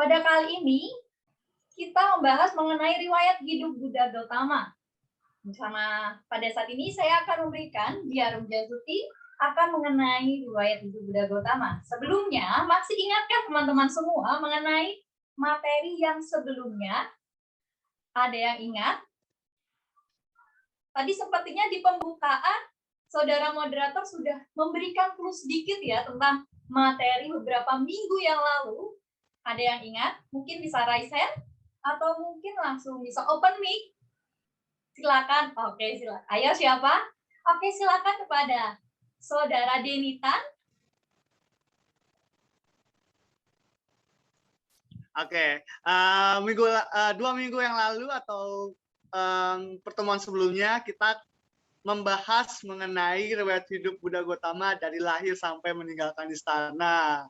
Pada kali ini, kita membahas mengenai riwayat hidup Buddha Gautama. Bersama pada saat ini saya akan memberikan Diarum Jasuti akan mengenai riwayat hidup Buddha Gautama. Sebelumnya, masih ingatkah teman-teman semua mengenai materi yang sebelumnya? Ada yang ingat? Tadi sepertinya di pembukaan, saudara moderator sudah memberikan clue sedikit ya tentang materi beberapa minggu yang lalu. Ada yang ingat? Mungkin bisa raise hand? Atau mungkin langsung bisa open mic? Silakan. Oke, silakan. Ayo siapa? Oke, silakan kepada saudara Denita. Oke, 2 minggu yang lalu atau pertemuan sebelumnya kita membahas mengenai riwayat hidup Buddha Gautama dari lahir sampai meninggalkan istana.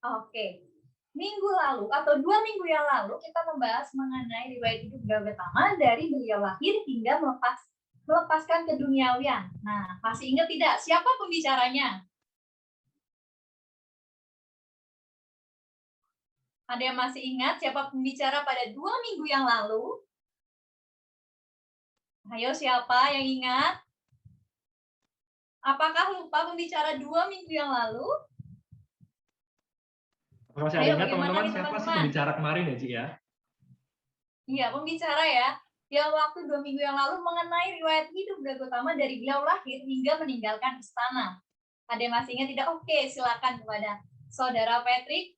Oke, minggu lalu atau 2 minggu yang lalu kita membahas mengenai riwayat hidup Buddha Gautama dari beliau lahir hingga melepaskan keduniawian. Nah, masih ingat tidak siapa pembicaranya? Ada yang masih ingat siapa pembicara pada 2 minggu yang lalu? Ayo, siapa yang ingat? Apakah lupa pembicara 2 minggu yang lalu? Apakah masih ada ingat teman-teman siapa sih pembicara kemarin ya, Ci ya? Iya, pembicara ya. Yang waktu 2 minggu yang lalu mengenai riwayat hidup Buddha Gautama dari beliau lahir hingga meninggalkan istana. Ada yang masih ingat tidak? Oke, silakan kepada saudara Patrick.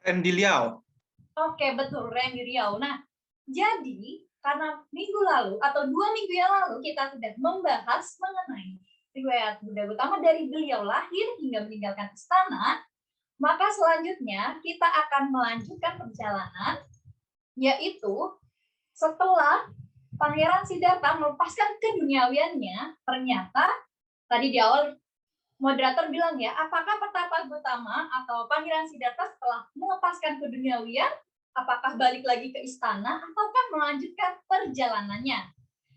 Randy Liao. Oke, betul, Randy Liao. Nah, jadi karena minggu lalu atau 2 minggu yang lalu kita sudah membahas mengenai riwayat Buddha Gautama dari beliau lahir hingga meninggalkan istana, maka selanjutnya kita akan melanjutkan perjalanan, yaitu setelah Pangeran Siddhartha melepaskan keduniawiannya, ternyata tadi di awal moderator bilang ya, apakah Pertapa Gautama atau Pangeran Siddhartha setelah melepaskan keduniawian, apakah balik lagi ke istana, ataukah melanjutkan perjalanannya?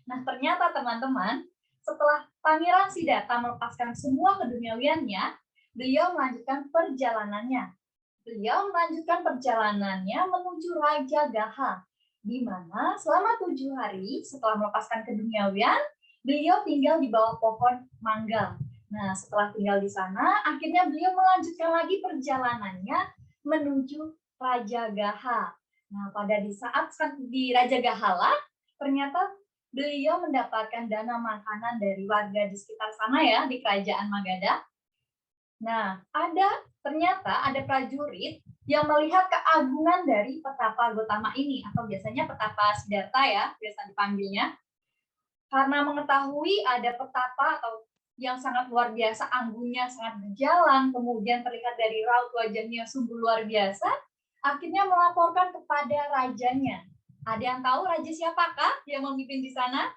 Nah, ternyata teman-teman, setelah Pangeran Siddhartha melepaskan semua keduniawiannya, beliau melanjutkan perjalanannya. Beliau melanjutkan perjalanannya menuju Raja Gaha, di mana selama 7 hari setelah melepaskan keduniawian, beliau tinggal di bawah pohon mangga. Nah, setelah tinggal di sana, akhirnya beliau melanjutkan lagi perjalanannya menuju Raja Gaha. Nah, pada saat di Raja Gahala, ternyata beliau mendapatkan dana makanan dari warga di sekitar sana ya, di Kerajaan Magadha. Nah, ternyata ada prajurit yang melihat keagungan dari Pertapa Gautama ini, atau biasanya Pertapa Siddhartha ya, biasa dipanggilnya. Karena mengetahui ada petapa atau yang sangat luar biasa, anggunnya sangat berjalan, kemudian terlihat dari raut wajahnya sungguh luar biasa, akhirnya melaporkan kepada rajanya. Ada yang tahu raja siapakah yang memimpin di sana?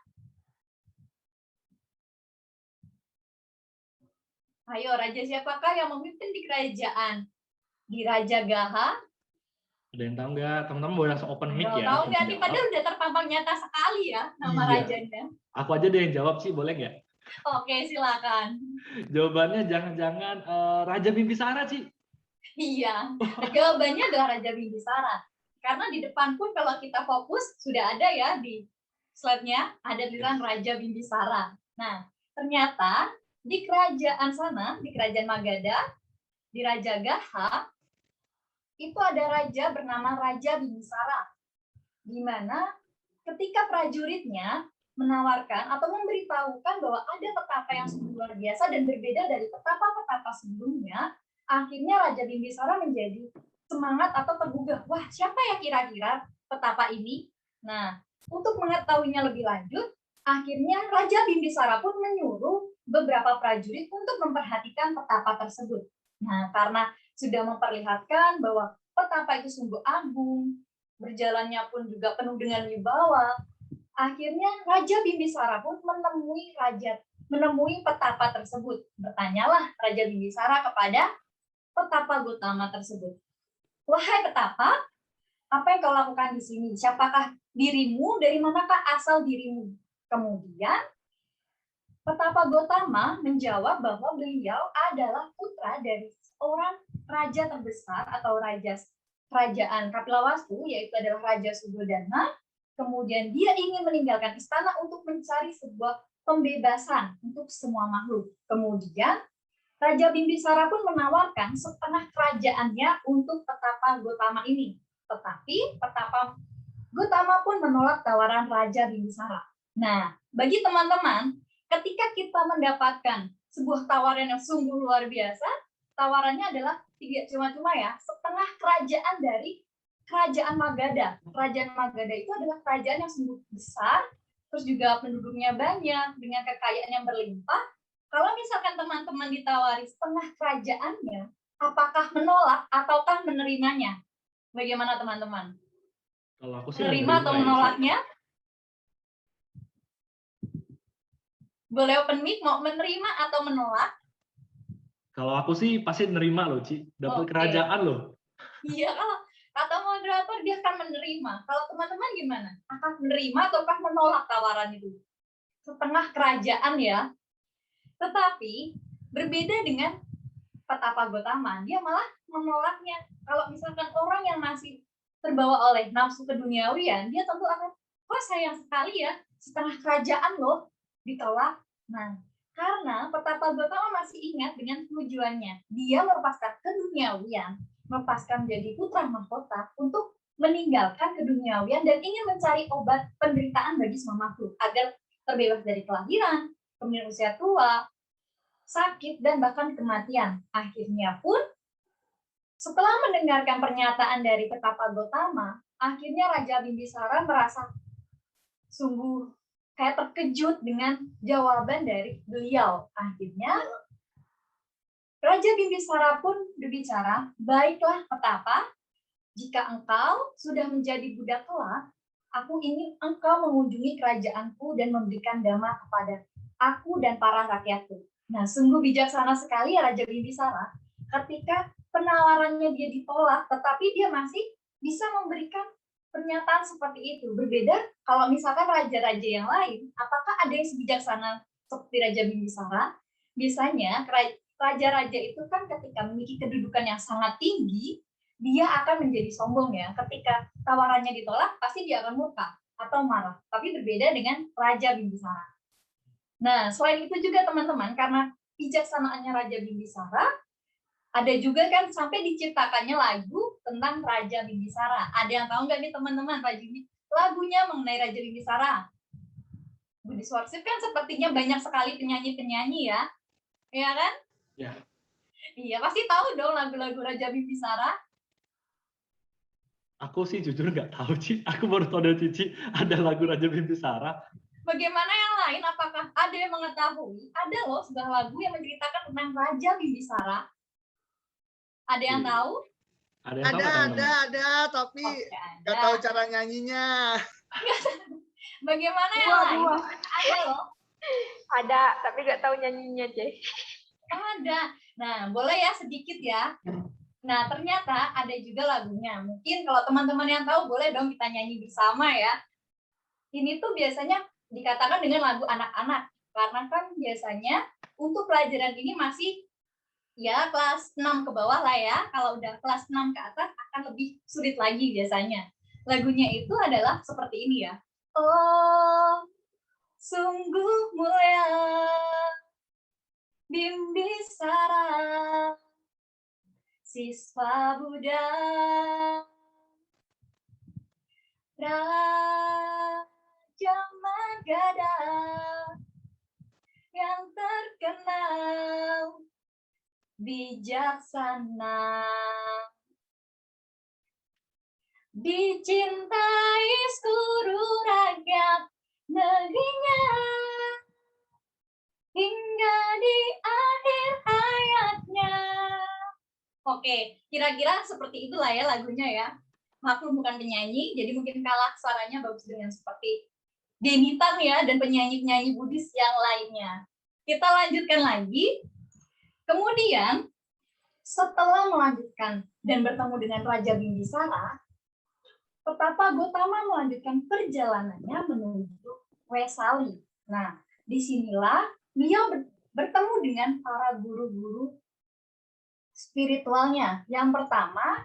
Ayo, raja siapakah yang memimpin di kerajaan? Di Raja Gaha? Ada yang tahu nggak? Teman-teman boleh langsung open mic ya. Tahu nggak? Ini padahal udah terpampang nyata sekali ya nama rajanya. Aku aja deh yang jawab sih, boleh nggak? Oke, silakan. Jawabannya jangan-jangan Raja Bimbisara sih. Iya, jawabannya adalah Raja Bimbisara. Karena di depan pun kalau kita fokus, sudah ada ya di slide-nya, ada tulisan Raja Bimbisara. Nah, ternyata di kerajaan sana, di kerajaan Magadha, di Raja Gaha, itu ada raja bernama Raja Bimbisara. Di mana ketika prajuritnya menawarkan atau memberitahukan bahwa ada petapa yang sungguh luar biasa dan berbeda dari petapa-petapa sebelumnya, akhirnya Raja Bimbisara menjadi semangat atau tergugah. Wah, siapa ya kira-kira petapa ini? Nah, untuk mengetahuinya lebih lanjut, akhirnya Raja Bimbisara pun menyuruh beberapa prajurit untuk memperhatikan petapa tersebut. Nah, karena sudah memperlihatkan bahwa petapa itu sungguh agung, berjalannya pun juga penuh dengan wibawa, akhirnya Raja Bimbisara pun menemui petapa tersebut. Bertanyalah Raja Bimbisara kepada Pertapa Gautama tersebut. Wahai petapa, apa yang kau lakukan di sini? Siapakah dirimu? Dari manakah asal dirimu? Kemudian Petapa Gotama menjawab bahwa beliau adalah putra dari seorang raja terbesar atau raja kerajaan Kapilawastu, yaitu adalah Raja Suddhodana. Kemudian dia ingin meninggalkan istana untuk mencari sebuah pembebasan untuk semua makhluk. Kemudian Raja Bimbisara pun menawarkan setengah kerajaannya untuk Petapa Gotama ini. Tetapi Petapa Gotama pun menolak tawaran Raja Bimbisara. Nah, bagi teman-teman, ketika kita mendapatkan sebuah tawaran yang sungguh luar biasa, tawarannya adalah tidak cuma-cuma ya, setengah kerajaan dari Kerajaan Magadha. Kerajaan Magadha itu adalah kerajaan yang sungguh besar, terus juga penduduknya banyak, dengan kekayaan yang berlimpah. Kalau misalkan teman-teman ditawari setengah kerajaannya, apakah menolak ataukah menerimanya? Bagaimana teman-teman? Kalau aku sih Menerima atau ya, menolaknya? Boleh open mic, mau menerima atau menolak? Kalau aku sih pasti nerima loh, Ci. Dapat kerajaan loh. Iya, kalau kata moderator dia akan menerima. Kalau teman-teman gimana? Akan menerima ataukah menolak tawaran itu? Setengah kerajaan ya. Tetapi berbeda dengan Petapa Gotama, dia malah menolaknya. Kalau misalkan orang yang masih terbawa oleh nafsu keduniawian, dia tentu akan, kok sayang sekali ya, setengah kerajaan loh ditolak. Nah, karena Petapa Gotama masih ingat dengan tujuannya. Dia melepaskan keduniawian, melepaskan menjadi putra mahkota untuk meninggalkan keduniawian dan ingin mencari obat penderitaan bagi semua makhluk agar terbebas dari kelahiran, kemudian usia tua, sakit, dan bahkan kematian. Akhirnya pun, setelah mendengarkan pernyataan dari Petapa Gotama, akhirnya Raja Bimbisara merasa sungguh kayak terkejut dengan jawaban dari beliau. Akhirnya, Raja Bimbisara pun berbicara, baiklah Petapa, jika engkau sudah menjadi budak kelak, aku ingin engkau mengunjungi kerajaanku dan memberikan dhamma kepada aku dan para rakyatku. Nah, sungguh bijaksana sekali ya Raja Bimbisara. Ketika penawarannya dia ditolak, tetapi dia masih bisa memberikan pernyataan seperti itu. Berbeda kalau misalkan raja-raja yang lain, apakah ada yang sebijaksana seperti Raja Bimbisara? Biasanya raja-raja itu kan ketika memiliki kedudukan yang sangat tinggi, dia akan menjadi sombong ya. Ketika tawarannya ditolak, pasti dia akan murka atau marah. Tapi berbeda dengan Raja Bimbisara. Nah, selain itu juga teman-teman, karena bijaksanaannya Raja Bimbisara, ada juga kan sampai diciptakannya lagu tentang Raja Bimbisara. Ada yang tahu nggak nih teman-teman lagunya mengenai Raja Bimbisara? Budi Swarsip kan sepertinya banyak sekali penyanyi-penyanyi ya. Iya kan? Ya. Iya, pasti tahu dong lagu-lagu Raja Bimbisara. Aku sih jujur nggak tahu, Ci. Aku baru tahu dari Cici ada lagu Raja Bimbisara. Bagaimana yang lain? Apakah ada yang mengetahui? Ada loh sebuah lagu yang menceritakan tentang Raja Bimbisara. Ada yang tahu? Ada yang tahu nggak, teman-teman? Ada, tapi nggak ada. tahu cara nyanyinya. Bagaimana yang lain? Ada loh. Ada, tapi nggak tahu nyanyinya, Cek. Ada. Nah, boleh ya sedikit ya. Nah, ternyata ada juga lagunya. Mungkin kalau teman-teman yang tahu, boleh dong kita nyanyi bersama ya. Ini tuh biasanya dikatakan dengan lagu anak-anak. Karena kan biasanya untuk pelajaran ini masih ya kelas 6 ke bawah lah ya. Kalau udah kelas 6 ke atas akan lebih sulit lagi biasanya. Lagunya itu adalah seperti ini ya. Oh, sungguh mulia Bimbisara, siswa Buddha, Raja Magadha yang terkenal bijaksana, dicintai seluruh rakyat negerinya hingga di akhir hayatnya. Oke, kira-kira seperti itulah ya lagunya ya. Maklum bukan penyanyi, jadi mungkin kalah suaranya bagus dengan seperti Denny Tan ya dan penyanyi-penyanyi Buddhis yang lainnya. Kita lanjutkan lagi. Kemudian setelah melanjutkan dan bertemu dengan Raja Bimbisara, Petapa Gotama melanjutkan perjalanannya menuju Wesali. Nah, disinilah beliau bertemu dengan para guru-guru spiritualnya. Yang pertama,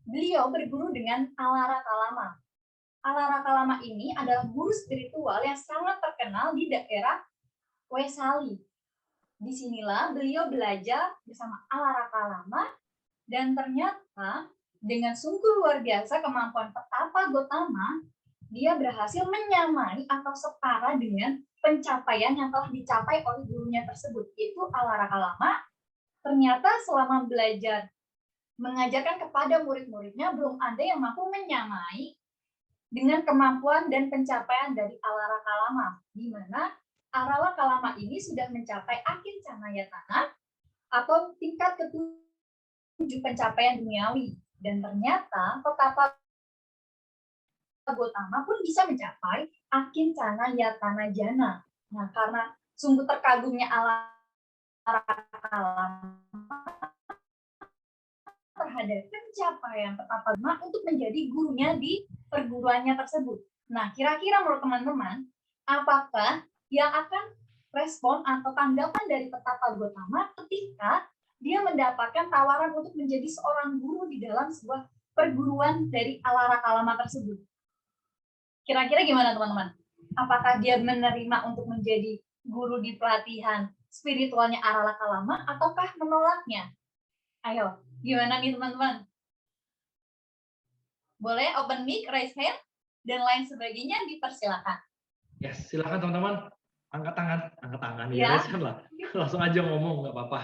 beliau berguru dengan Alara Kalama. Alara Kalama ini adalah guru spiritual yang sangat terkenal di daerah Wesali. Disinilah beliau belajar bersama Alara Kalama, dan ternyata dengan sungguh luar biasa kemampuan Petapa Gotama, dia berhasil menyamai atau setara dengan pencapaian yang telah dicapai oleh gurunya tersebut, yaitu Alara Kalama. Ternyata selama belajar mengajarkan kepada murid-muridnya, belum ada yang mampu menyamai dengan kemampuan dan pencapaian dari Alara Kalama, di mana Alara Kalama ini sudah mencapai akhir canayatana atau tingkat ketujuh pencapaian duniawi. Dan ternyata Petapa Gotama pun bisa mencapai akhir canayatana jana. Nah, karena sungguh terkagumnya Alara Kalama terhadap pencapaian Petapa Gotama untuk menjadi gurunya di perguruannya tersebut. Nah, kira-kira menurut teman-teman, apakah yang akan respon atau tanggapan dari Petapa Gotama ketika dia mendapatkan tawaran untuk menjadi seorang guru di dalam sebuah perguruan dari Alara Kalama tersebut? Kira-kira gimana teman-teman? Apakah dia menerima untuk menjadi guru di pelatihan spiritualnya Alara Kalama ataukah menolaknya? Ayo, gimana nih teman-teman? Boleh open mic, raise hand, dan lain sebagainya dipersilakan. Yes, silakan teman-teman. Angkat tangan. Ya. Ya, raise hand lah. Langsung aja ngomong, nggak apa-apa.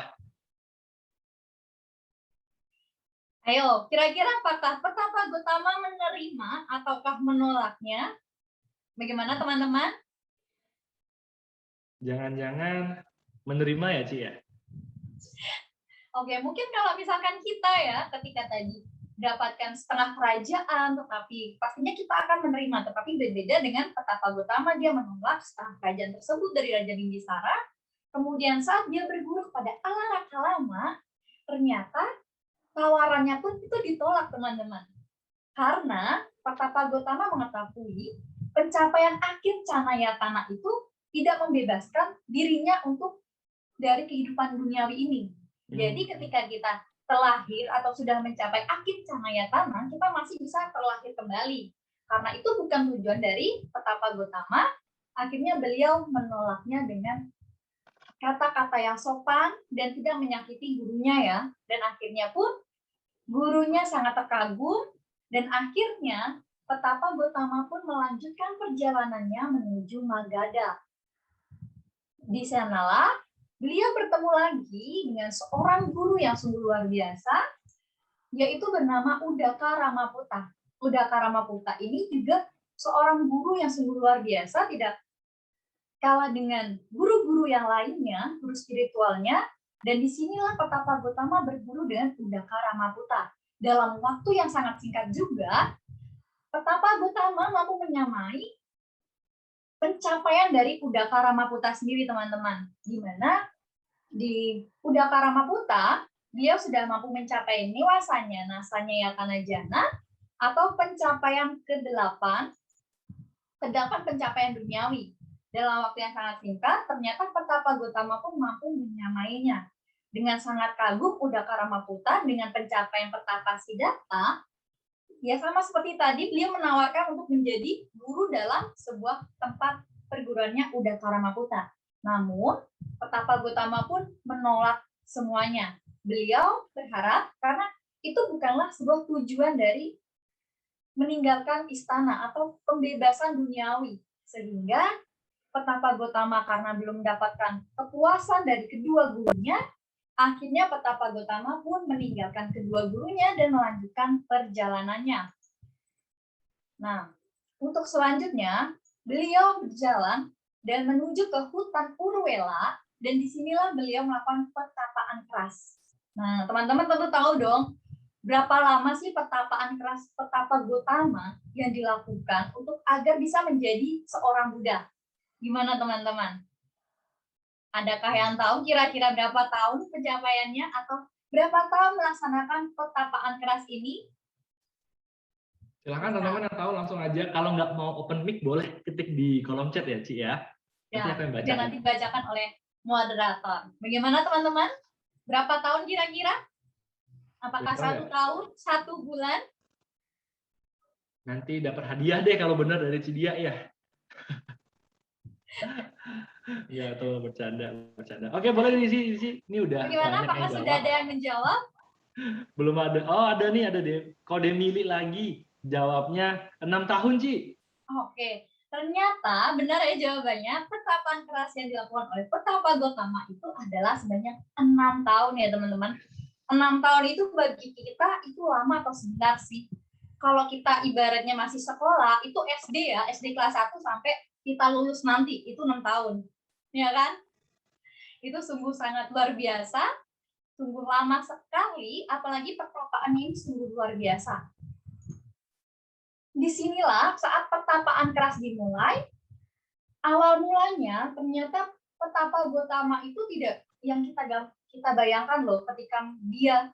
Ayo, kira-kira apakah Petapa Gotama menerima ataukah menolaknya? Bagaimana teman-teman? Jangan-jangan menerima ya, Ci ya? Oke, mungkin kalau misalkan kita ya, ketika tadi dapatkan setengah kerajaan, tetapi pastinya kita akan menerima. Tetapi berbeda dengan Petapa Gotama, dia menolak setengah kerajaan tersebut dari Raja Bimbisara. Kemudian saat dia berguru kepada Alara Kalama, ternyata tawarannya pun itu ditolak, teman-teman. Karena Petapa Gotama mengetahui pencapaian akhir canayatana itu tidak membebaskan dirinya untuk dari kehidupan duniawi ini. Jadi ketika kita terlahir atau sudah mencapai akhir canayatana, kita masih bisa terlahir kembali. Karena itu bukan tujuan dari Petapa Gotama. Akhirnya beliau menolaknya dengan kata-kata yang sopan dan tidak menyakiti gurunya ya. Dan akhirnya pun gurunya sangat terkagum dan akhirnya Petapa Gotama pun melanjutkan perjalanannya menuju Magadha. Di sanalah beliau bertemu lagi dengan seorang guru yang sungguh luar biasa, yaitu bernama Udaka Ramaputa. Udaka Ramaputa ini juga seorang guru yang sungguh luar biasa, tidak kalah dengan guru-guru yang lainnya, guru spiritualnya, dan disinilah Petapa Gotama berguru dengan Udaka Ramaputa. Dalam waktu yang sangat singkat juga, Petapa Gotama mampu menyamai pencapaian dari Udaka Ramaputa sendiri, teman-teman. Di mana di Udaka Ramaputa, beliau sudah mampu mencapai niwasanya, nasanya yatana jana, atau pencapaian ke-8 pencapaian duniawi. Dalam waktu yang sangat singkat, ternyata Petapa Gotama pun mampu menyamainya. Dengan sangat kagum Udaka Ramaputa dengan pencapaian Petapa Siddhartha, ya sama seperti tadi, beliau menawarkan untuk menjadi guru dalam sebuah tempat perguruannya Udaka Ramaputa. Namun, Petapa Gotama pun menolak semuanya. Beliau berharap karena itu bukanlah sebuah tujuan dari meninggalkan istana atau pembebasan duniawi. Sehingga Petapa Gotama karena belum mendapatkan kepuasan dari kedua gurunya, akhirnya Petapa Gotama pun meninggalkan kedua gurunya dan melanjutkan perjalanannya. Nah, untuk selanjutnya, beliau berjalan dan menuju ke hutan Urwela, dan disinilah beliau melakukan pertapaan keras. Nah, teman-teman tentu tahu dong, berapa lama sih pertapaan keras Petapa Gotama yang dilakukan untuk agar bisa menjadi seorang Buddha? Gimana teman-teman? Adakah yang tahu kira-kira berapa tahun pencapaiannya atau berapa tahun melaksanakan pertapaan keras ini? Silakan teman-teman yang tahu langsung aja. Kalau nggak mau open mic boleh ketik di kolom chat ya, Ci ya. Ya, Nanti akan bacakan. dan nanti dibacakan oleh moderator. Bagaimana teman-teman? Berapa tahun kira-kira? Apakah Nggak tahu 1 tahun, 1 bulan? Nanti dapat hadiah deh kalau benar dari Cidia ya. Ya, tuh bercanda. Oke, boleh diisi. Ini udah Bagaimana? banyak Apakah yang sudah jawab. ada yang menjawab? Belum ada. Oh, ada nih, ada deh. Kode milih lagi. Jawabnya 6 tahun, Ci. Oke, ternyata benar ya jawabannya. Pertapaan keras yang dilakukan oleh Pertapa Gotama itu adalah sebanyak 6 tahun ya teman-teman. 6 tahun itu bagi kita itu lama atau sebentar sih? Kalau kita ibaratnya masih sekolah, itu SD ya, SD kelas 1 sampai kita lulus nanti, itu 6 tahun. Ya kan? Itu sungguh sangat luar biasa, sungguh lama sekali, apalagi pertapaan ini sungguh luar biasa. Disinilah saat pertapaan keras dimulai, awal mulanya ternyata Pertapa Gotama itu tidak yang kita bayangkan loh,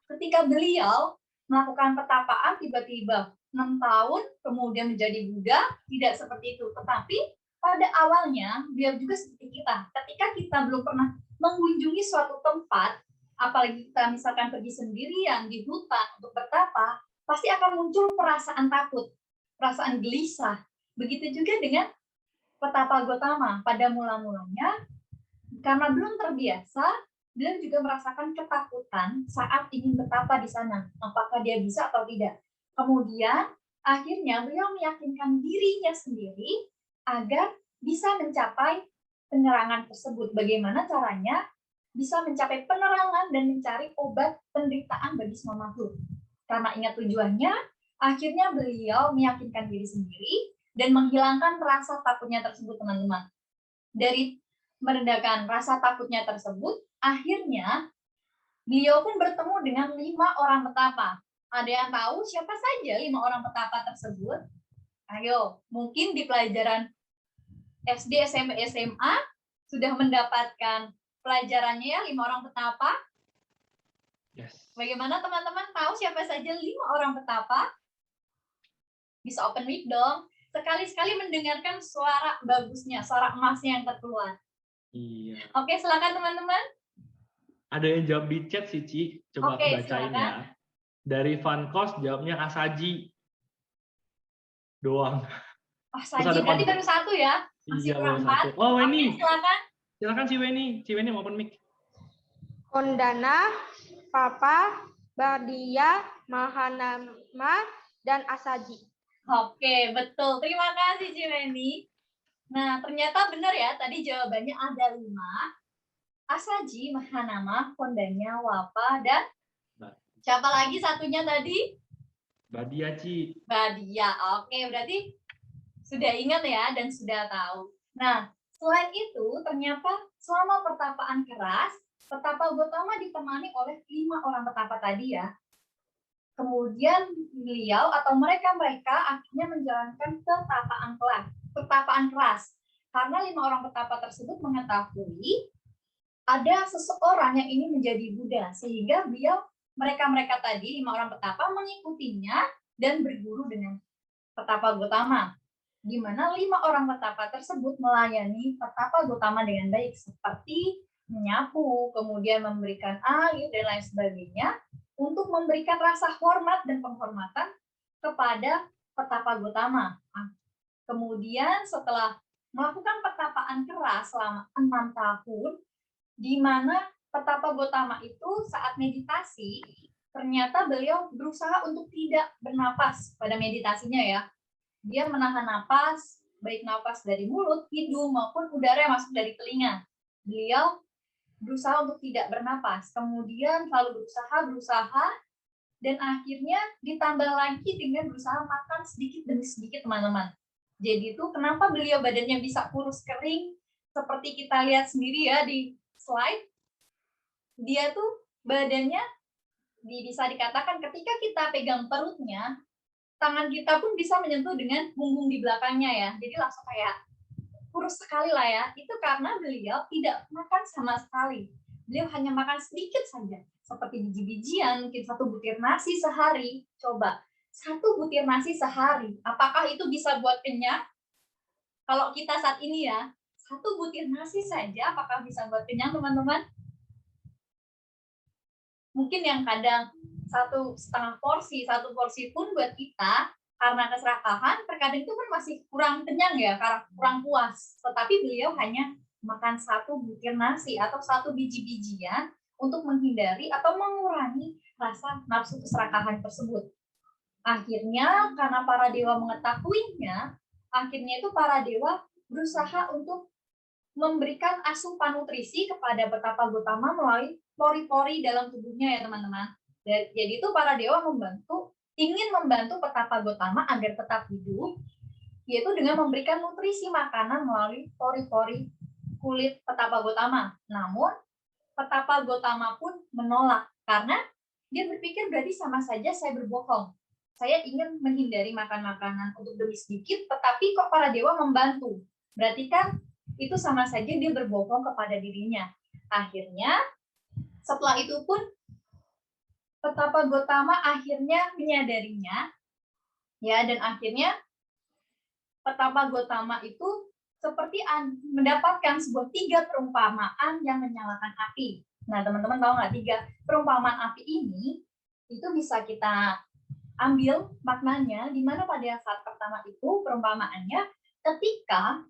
ketika beliau melakukan pertapaan tiba-tiba 6 tahun kemudian menjadi Buddha, tidak seperti itu. Tetapi pada awalnya beliau juga seperti kita. Ketika kita belum pernah mengunjungi suatu tempat, apalagi kita misalkan pergi sendirian di hutan untuk bertapa, pasti akan muncul perasaan takut, perasaan gelisah. Begitu juga dengan Pertapa Gotama. Pada mula-mulanya, karena belum terbiasa, beliau juga merasakan ketakutan saat ingin bertapa di sana. Apakah dia bisa atau tidak. Kemudian, akhirnya beliau meyakinkan dirinya sendiri agar bisa mencapai penerangan tersebut. Bagaimana caranya bisa mencapai penerangan dan mencari obat penderitaan bagi semua makhluk. Karena ingat tujuannya, akhirnya beliau meyakinkan diri sendiri dan menghilangkan rasa takutnya tersebut, teman-teman. Dari meredakan rasa takutnya tersebut, akhirnya beliau pun bertemu dengan 5 orang petapa. Ada yang tahu siapa saja 5 orang petapa tersebut? Ayo, mungkin di pelajaran SD, SMP, SMA sudah mendapatkan pelajarannya ya, 5 orang petapa. Yes. Bagaimana teman-teman tahu siapa saja 5 orang petapa? Bisa open mic dong. Sekali-sekali mendengarkan suara bagusnya, suara emasnya yang terkeluar. Iya. Oke, silakan teman-teman. Ada yang jawab di chat sih, Ci. Coba Oke, aku bacain silakan. ya. Dari Van Kos jawabnya Asaji doang. Oh, Terus Saji ada berarti Pan- baru 1 ya? Masih Iya, kurang baru 4. 1. Oh, Oke, Weni. silakan. Silakan si Weni. Si Weni mau open mic. Kondana, Papa, Bardia, Mahanama, dan Asaji. Oke, betul. Terima kasih, Ciweni. Nah, ternyata benar ya, tadi jawabannya ada 5. Asaji, Mahanama, Kondanya, Wapa, dan siapa lagi satunya tadi? Badia, Ci. Badia. Oke, berarti sudah ingat ya dan sudah tahu. Nah, selain itu, ternyata selama pertapaan keras, Pertapa Gotama ditemani oleh 5 orang petapa tadi ya. Kemudian beliau atau mereka akhirnya menjalankan pertapaan keras. Karena 5 orang petapa tersebut mengetahui ada seseorang yang ingin menjadi Buddha, sehingga mereka tadi 5 orang petapa mengikutinya dan berguru dengan Pertapa Gotama, di mana 5 orang petapa tersebut melayani Pertapa Gotama dengan baik, seperti menyapu, kemudian memberikan air dan lain sebagainya, untuk memberikan rasa hormat dan penghormatan kepada Pertapa Gotama. Kemudian setelah melakukan pertapaan keras selama 6 tahun, di mana Pertapa Gotama itu saat meditasi, ternyata beliau berusaha untuk tidak bernapas pada meditasinya ya. Dia menahan napas, baik napas dari mulut, hidung, maupun udara yang masuk dari telinga. Beliau berusaha untuk tidak bernapas, kemudian selalu berusaha, dan akhirnya ditambah lagi dengan berusaha makan sedikit demi sedikit, teman-teman. Jadi itu kenapa beliau badannya bisa kurus kering, seperti kita lihat sendiri ya di slide. Dia tuh badannya bisa dikatakan ketika kita pegang perutnya, tangan kita pun bisa menyentuh dengan punggung di belakangnya ya. Jadi langsung kayak kurus sekali lah ya. Itu karena beliau tidak makan sama sekali. Beliau hanya makan sedikit saja. Seperti biji-bijian, mungkin 1 butir nasi sehari. Coba, 1 butir nasi sehari. Apakah itu bisa buat kenyang? Kalau kita saat ini ya, satu butir nasi saja, apakah bisa buat kenyang teman-teman? Mungkin yang kadang 1,5 porsi, 1 porsi pun buat kita, karena keserakahan, terkadang itu kan masih kurang kenyang ya, karena kurang puas. Tetapi beliau hanya makan 1 butir nasi atau 1 biji-bijian untuk menghindari atau mengurangi rasa nafsu keserakahan tersebut. Akhirnya, karena para dewa mengetahuinya, akhirnya itu para dewa berusaha untuk memberikan asupan nutrisi kepada Petapa Gotama melalui pori-pori dalam tubuhnya ya teman-teman. Jadi itu para dewa ingin membantu Petapa Gotama agar tetap hidup, yaitu dengan memberikan nutrisi makanan melalui pori-pori kulit Petapa Gotama. Namun Petapa Gotama pun menolak karena dia berpikir berarti sama saja saya berbohong. Saya ingin menghindari makan makanan untuk demi sedikit, tetapi kok para dewa membantu. Berarti kan itu sama saja dia berbohong kepada dirinya. Akhirnya, setelah itu pun Petapa Gotama akhirnya menyadarinya, ya, dan akhirnya Petapa Gotama itu seperti mendapatkan sebuah 3 perumpamaan yang menyalakan api. Nah, teman-teman tahu nggak 3 perumpamaan api ini itu bisa kita ambil maknanya, di mana pada saat pertama itu perumpamaannya ketika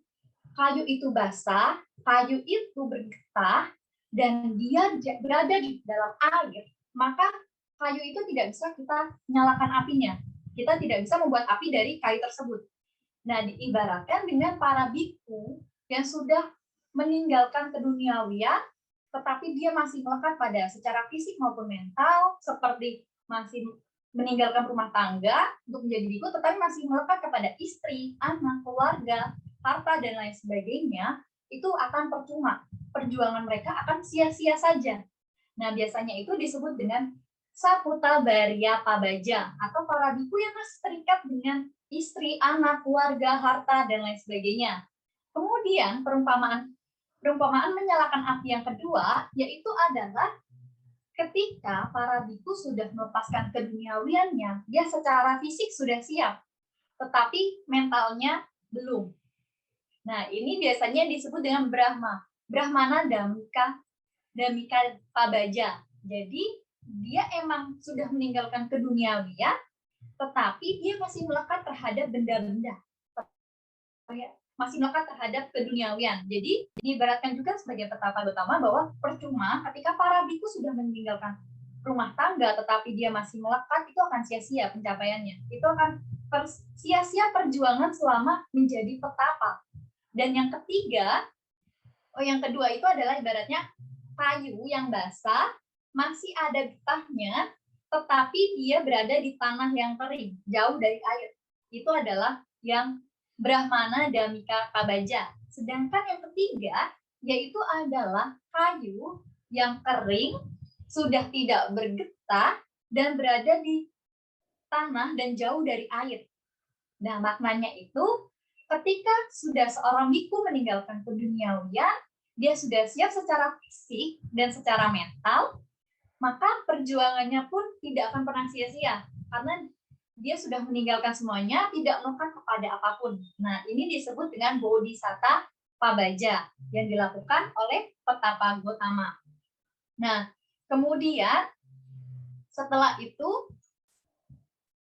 kayu itu basah, kayu itu bergetah, dan dia berada di dalam air, maka kayu itu tidak bisa kita nyalakan apinya. Kita tidak bisa membuat api dari kayu tersebut. Nah, diibaratkan dengan para biku yang sudah meninggalkan keduniawian, tetapi dia masih melekat pada secara fisik maupun mental, seperti masih meninggalkan rumah tangga untuk menjadi biku, tetapi masih melekat kepada istri, anak, keluarga, harta, dan lain sebagainya, itu akan percuma. Perjuangan mereka akan sia-sia saja. Nah, biasanya itu disebut dengan Saputa Baria Pabaja, atau para biku yang masih terikat dengan istri, anak, keluarga, harta, dan lain sebagainya. Kemudian, perumpamaan menyalakan api yang kedua, yaitu adalah ketika para biku sudah melepaskan keduniawiannya, dia secara fisik sudah siap, tetapi mentalnya belum. Nah, ini biasanya disebut dengan Brahmana Damika Pabaja. Jadi, dia emang sudah meninggalkan keduniawian, tetapi dia masih melekat terhadap benda-benda. Masih melekat terhadap keduniawian. Jadi, diibaratkan juga sebagai Petapa Gotama bahwa percuma ketika para biku sudah meninggalkan rumah tangga, tetapi dia masih melekat, itu akan sia-sia pencapaiannya. Itu akan sia-sia perjuangan selama menjadi petapa. Dan yang kedua itu adalah ibaratnya kayu yang basah, masih ada getahnya, tetapi dia berada di tanah yang kering, jauh dari air. Itu adalah yang Brahmana Damika Pabaja. Sedangkan yang ketiga, yaitu adalah kayu yang kering, sudah tidak bergetah, dan berada di tanah dan jauh dari air. Nah, maknanya itu, ketika sudah seorang biku meninggalkan keduniawian, dia sudah siap secara fisik dan secara mental, maka perjuangannya pun tidak akan pernah sia-sia. Karena dia sudah meninggalkan semuanya, tidak melekat kepada apapun. Nah, ini disebut dengan Bodhisatta Pabaja yang dilakukan oleh Petapa Gotama. Nah, kemudian setelah itu,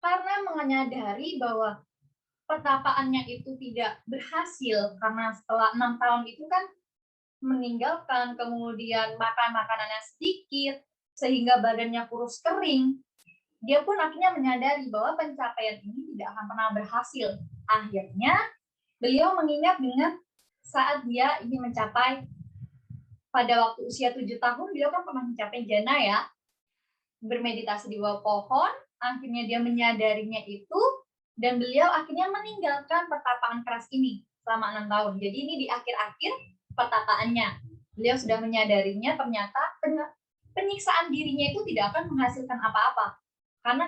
karena menyadari bahwa petapaannya itu tidak berhasil, karena setelah 6 tahun itu kan meninggalkan, kemudian makan makanannya sedikit, sehingga badannya kurus kering, dia pun akhirnya menyadari bahwa pencapaian ini tidak akan pernah berhasil. Akhirnya, beliau mengingat dengan saat dia ingin mencapai, pada waktu usia 7 tahun, beliau kan pernah mencapai jana ya, bermeditasi di bawah pohon, akhirnya dia menyadarinya itu, dan beliau akhirnya meninggalkan pertapaan keras ini selama 6 tahun. Jadi ini di akhir-akhir pertapaannya. Beliau sudah menyadarinya, ternyata penyiksaan dirinya itu tidak akan menghasilkan apa-apa. Karena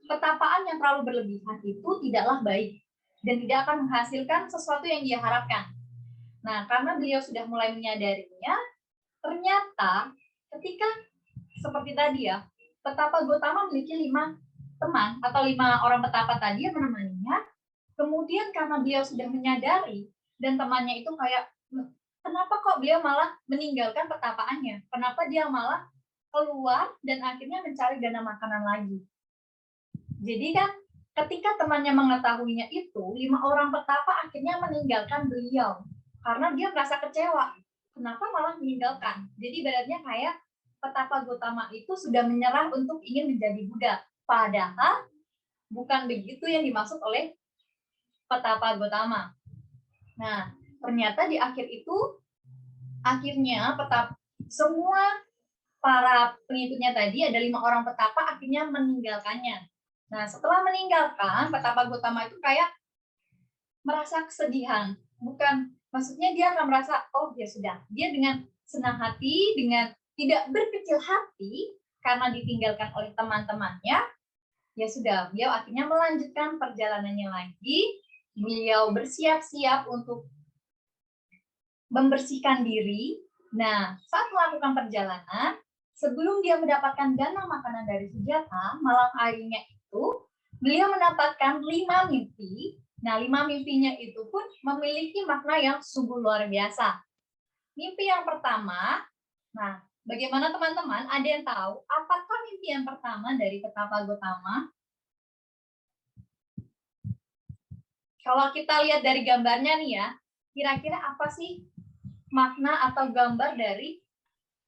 petapaan yang terlalu berlebihan itu tidaklah baik dan tidak akan menghasilkan sesuatu yang dia harapkan. Nah, karena beliau sudah mulai menyadarinya, ternyata ketika seperti tadi ya, Petapa Gotama memiliki 5 teman atau 5 orang petapa tadi yang menemaninya. Kemudian karena beliau sudah menyadari dan temannya itu kayak, kenapa kok beliau malah meninggalkan petapaannya? Kenapa dia malah keluar dan akhirnya mencari dana makanan lagi? Jadi kan ketika temannya mengetahuinya itu, 5 orang petapa akhirnya meninggalkan beliau karena dia merasa kecewa. Kenapa malah meninggalkan? Jadi ibaratnya kayak petapa Gotama itu sudah menyerah untuk ingin menjadi budak. Padahal bukan begitu yang dimaksud oleh petapa Gotama. Nah, ternyata di akhir itu, akhirnya semua para pengikutnya tadi, ada 5 orang petapa akhirnya meninggalkannya. Nah, setelah meninggalkan, petapa Gotama itu kayak merasa kesedihan. Bukan, maksudnya dia akan merasa, oh ya sudah, dia dengan senang hati, dengan tidak berkecil hati, karena ditinggalkan oleh teman-temannya, ya sudah, beliau akhirnya melanjutkan perjalanannya lagi. Beliau bersiap-siap untuk membersihkan diri. Nah, saat melakukan perjalanan, sebelum dia mendapatkan dana makanan dari Sujata, malam harinya itu, beliau mendapatkan 5 mimpi. Nah, 5 mimpinya itu pun memiliki makna yang sungguh luar biasa. Mimpi yang pertama, nah, bagaimana teman-teman? Ada yang tahu apakah mimpi yang pertama dari petapa Gotama? Kalau kita lihat dari gambarnya nih ya, kira-kira apa sih makna atau gambar dari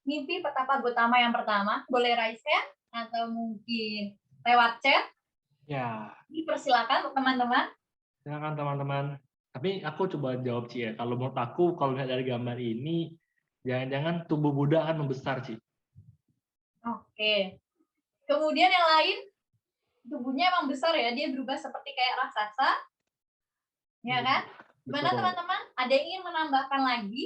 mimpi petapa Gotama yang pertama? Boleh raise hand atau mungkin lewat chat? Ya, Dipersilakan teman-teman. silakan teman-teman. Tapi aku coba jawab Ci ya. Kalau menurut aku, kalau lihat dari gambar ini, jangan-jangan tubuh Buddha akan membesar Ci. Oke. Kemudian yang lain, tubuhnya emang besar ya, dia berubah seperti kayak raksasa. Ya kan? Gimana Betul. teman-teman? Ada yang ingin menambahkan lagi?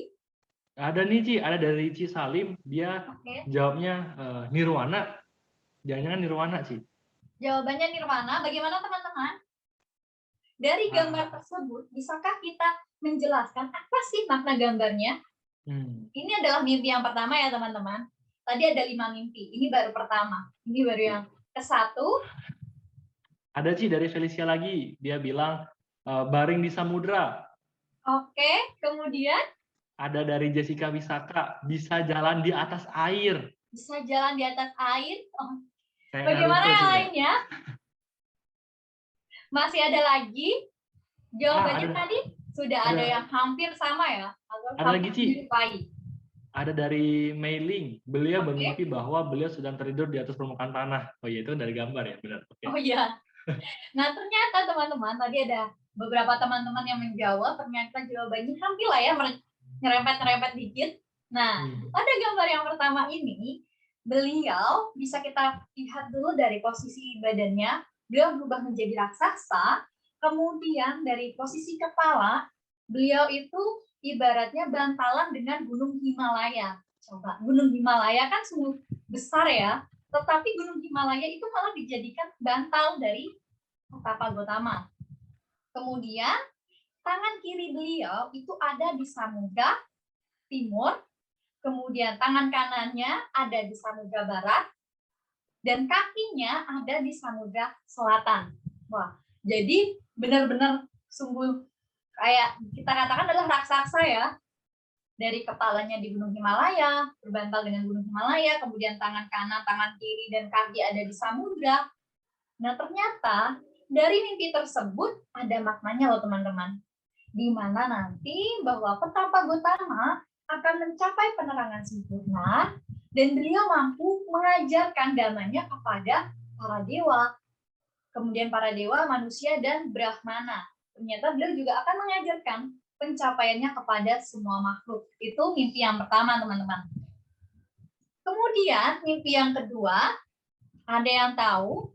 Ada nih Ci, ada dari Ci Salim, dia Oke. jawabnya nirwana. Jangan-jangan nirwana Ci. Jawabannya nirwana. Bagaimana teman-teman? Dari gambar tersebut, bisakah kita menjelaskan apa sih makna gambarnya? Ini adalah mimpi yang pertama ya teman-teman. Tadi ada 5 mimpi. Ini baru pertama. Ini baru yang ke-1. Ada Ci dari Felicia lagi. Dia bilang baring di samudra. Oke. Kemudian? Ada dari Jessica Wisaka, bisa jalan di atas air. Bisa jalan di atas air. Oh. Kayak Bagaimana Naruto yang juga. lainnya? Masih ada lagi? Jawabannya ada. tadi sudah ada yang hampir sama ya? Ada lagi, Ci. Menyerupai. Ada dari Mailing. Beliau Oke. bermimpi bahwa beliau sedang tertidur di atas permukaan tanah. Oh iya, itu dari gambar ya, benar. Oke. Oh iya. Nah, ternyata teman-teman, tadi ada beberapa teman-teman yang menjawab, ternyata jawabannya hampir lah ya, nyerempet-nyerempet dikit. Nah, pada gambar yang pertama ini, beliau bisa kita lihat dulu dari posisi badannya, beliau berubah menjadi raksasa, kemudian dari posisi kepala, beliau itu ibaratnya bantalan dengan Gunung Himalaya. Coba, Gunung Himalaya kan sungguh besar ya, tetapi Gunung Himalaya itu malah dijadikan bantal dari petapa Gotama. Kemudian, tangan kiri beliau itu ada di Samudra Timur, kemudian tangan kanannya ada di Samudra Barat, dan kakinya ada di Samudra Selatan. Wah, jadi benar-benar sungguh kayak kita katakan adalah raksasa ya. Dari kepalanya di Gunung Himalaya, berbantal dengan Gunung Himalaya, kemudian tangan kanan, tangan kiri, dan kaki ada di samudra. Nah, ternyata dari mimpi tersebut ada maknanya loh teman-teman. Di mana nanti bahwa petapa Gotama akan mencapai penerangan sempurna dan beliau mampu mengajarkan damanya kepada para dewa. Kemudian para dewa, manusia, dan Brahmana. Ternyata beliau juga akan mengajarkan pencapaiannya kepada semua makhluk. Itu mimpi yang pertama, teman-teman. Kemudian, mimpi yang kedua, ada yang tahu?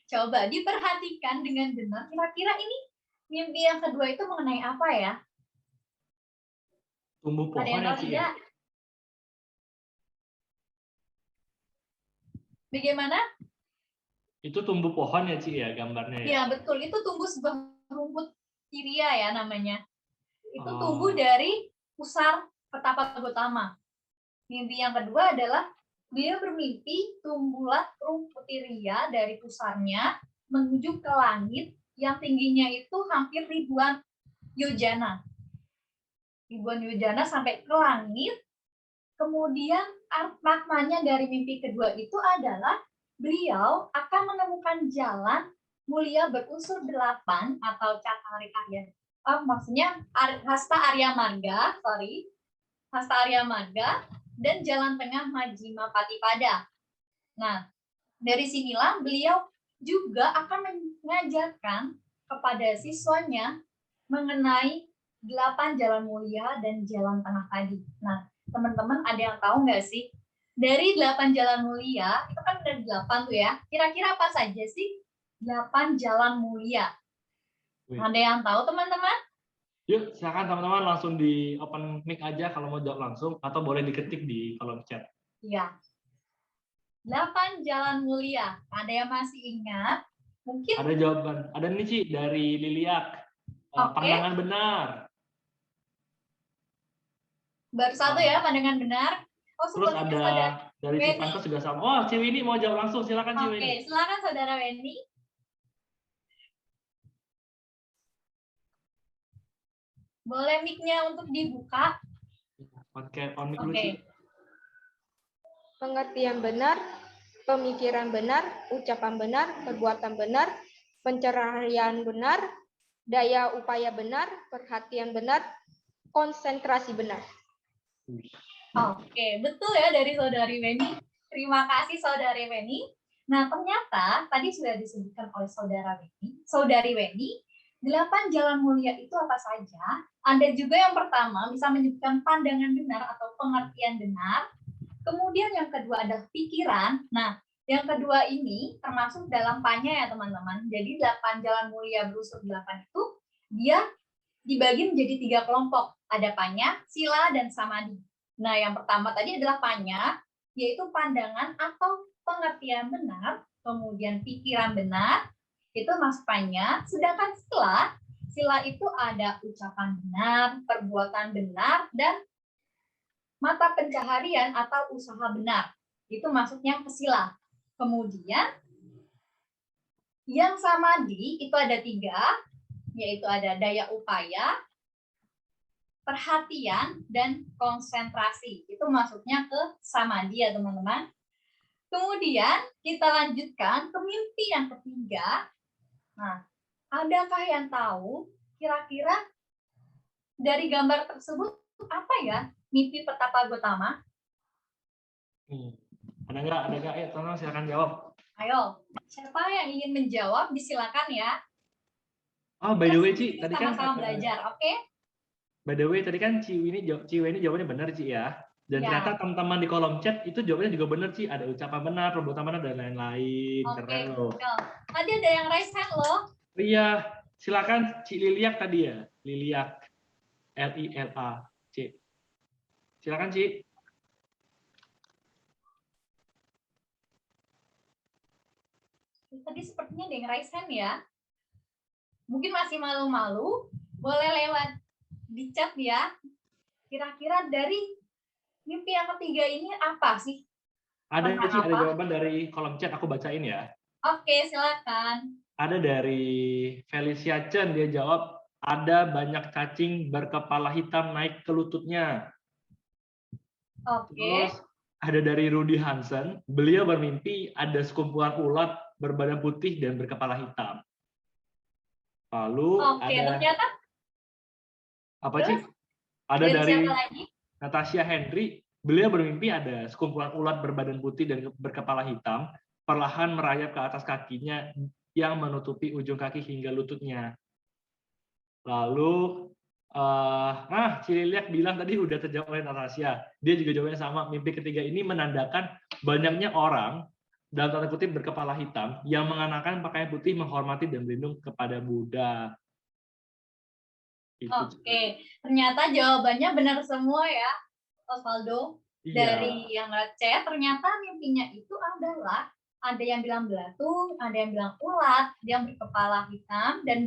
Coba diperhatikan dengan benar. Kira-kira ini mimpi yang kedua itu mengenai apa ya? Tumbuh pohon ada yang ya, tahu Ci? tidak? Bagaimana? Itu tumbuh pohon ya, Ci, ya gambarnya ya? Ya, betul. Itu tumbuh sebuah rumput tiria ya namanya. Itu Oh. tumbuh dari pusar petapa Gotama. Mimpi yang kedua adalah beliau bermimpi tumbuhlah rumput tiria dari pusarnya menuju ke langit yang tingginya itu hampir ribuan yojana. Ribuan yojana sampai ke langit. Kemudian maknanya dari mimpi kedua itu adalah beliau akan menemukan jalan mulia berunsur 8 atau Cakari Arya. Maksudnya Hasta Arya Marga, Hasta Arya Marga dan jalan tengah Majjhima Patipada. Nah, dari sinilah beliau juga akan mengajarkan kepada siswanya mengenai 8 jalan mulia dan jalan tengah tadi. Nah, teman-teman ada yang tahu nggak sih? Dari 8 jalan mulia, itu kan ada 8 tuh ya. Kira-kira apa saja sih 8 jalan mulia? Ada yang tahu teman-teman? Yuk, silakan teman-teman langsung di open mic aja kalau mau jawab langsung, atau boleh diketik di kolom chat. Iya. 8 jalan mulia. Ada yang masih ingat? Mungkin ada jawaban. Ada nih Ci dari Liliak. Pandangan benar. Baru satu ya, pandangan benar. Terus ada dari Cipantas juga sama. Oh, Ciwini mau jawab langsung. Silakan Ciwini. Oke, silakan Saudara Weni. Boleh mic-nya untuk dibuka. Pakai on mic dulu, Ci. Pengertian benar, pemikiran benar, ucapan benar, perbuatan benar, pencerahan benar, daya upaya benar, perhatian benar, konsentrasi benar. Oke, betul ya dari Saudari Weni. Terima kasih Saudari Weni. Nah, ternyata tadi sudah disebutkan oleh Saudari Weni, 8 jalan mulia itu apa saja? Ada juga yang pertama bisa menyebutkan pandangan benar atau pengertian benar. Kemudian yang kedua adalah pikiran. Nah, yang kedua ini termasuk dalam panya ya teman-teman. Jadi 8 jalan mulia berunsur 8 itu dia dibagi menjadi 3 kelompok. Ada panya, sila, dan samadhi. Nah, yang pertama tadi adalah panya, yaitu pandangan atau pengertian benar, kemudian pikiran benar, itu masuk panya. Sedangkan sila itu ada ucapan benar, perbuatan benar, dan mata pencaharian atau usaha benar. Itu masuknya ke sila. Kemudian yang samadhi itu ada 3, yaitu ada daya upaya, perhatian, dan konsentrasi. Itu masuknya ke samadhi ya teman-teman. Kemudian kita lanjutkan ke mimpi yang ketiga. Nah, adakah yang tahu kira-kira dari gambar tersebut apa ya mimpi Petapa Gotama? Ada nggak? Ayo, tolong silakan jawab. Ayo, siapa yang ingin menjawab? Disilakan ya. Oh, by the way, Ci, tadi kan sama-sama belajar, oke? By the way, tadi kan Ciwi ini jawabannya benar, Ci ya. Dan ternyata teman-teman di kolom chat itu jawabannya juga benar, Ci. Ada ucapan benar, perbuatan benar, dan lain-lain. Keren loh. Tadi ada yang raise hand loh. Iya, silakan Ci Liliak tadi ya. Liliak. L-I-L-A-C. Silakan, Ci. Tadi sepertinya ada yang raise hand ya. Mungkin masih malu-malu, boleh lewat di chat ya. Kira-kira dari mimpi yang ketiga ini apa sih? Ada Ci, ada jawaban dari kolom chat, aku bacain ya. Oke, silakan. Ada dari Felicia Chen, dia jawab, ada banyak cacing berkepala hitam naik ke lututnya. Oke. Terus ada dari Rudy Hansen, beliau bermimpi ada sekumpulan ulat berbadan putih dan berkepala hitam. Lalu ternyata apa sih? Ada dari Natasha Henry, beliau bermimpi ada sekumpulan ulat berbadan putih dan berkepala hitam perlahan merayap ke atas kakinya yang menutupi ujung kaki hingga lututnya. Lalu Cililiak bilang tadi udah terjawab oleh Natasha. Dia juga jawabnya sama. Mimpi ketiga ini menandakan banyaknya orang dalam tanda kutip berkepala hitam yang mengenakan pakaian putih menghormati dan berlindung kepada Buddha. Oke, ternyata jawabannya benar semua ya, Osvaldo. Iya. Dari yang ngechat, ternyata mimpinya itu adalah ada yang bilang belatung, ada yang bilang ulat, yang berkepala hitam dan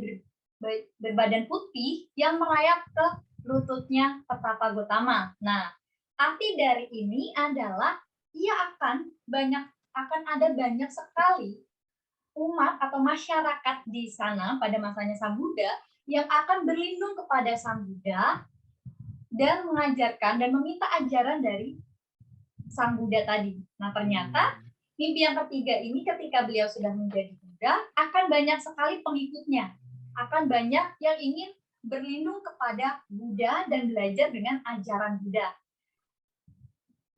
berbadan putih yang merayap ke lututnya Petapa Gotama. Nah, arti dari ini adalah ia akan ada banyak sekali umat atau masyarakat di sana pada masanya Sang Buddha yang akan berlindung kepada Sang Buddha dan mengajarkan dan meminta ajaran dari Sang Buddha tadi. Nah, ternyata mimpi yang ketiga ini ketika beliau sudah menjadi Buddha, akan banyak sekali pengikutnya. Akan banyak yang ingin berlindung kepada Buddha dan belajar dengan ajaran Buddha.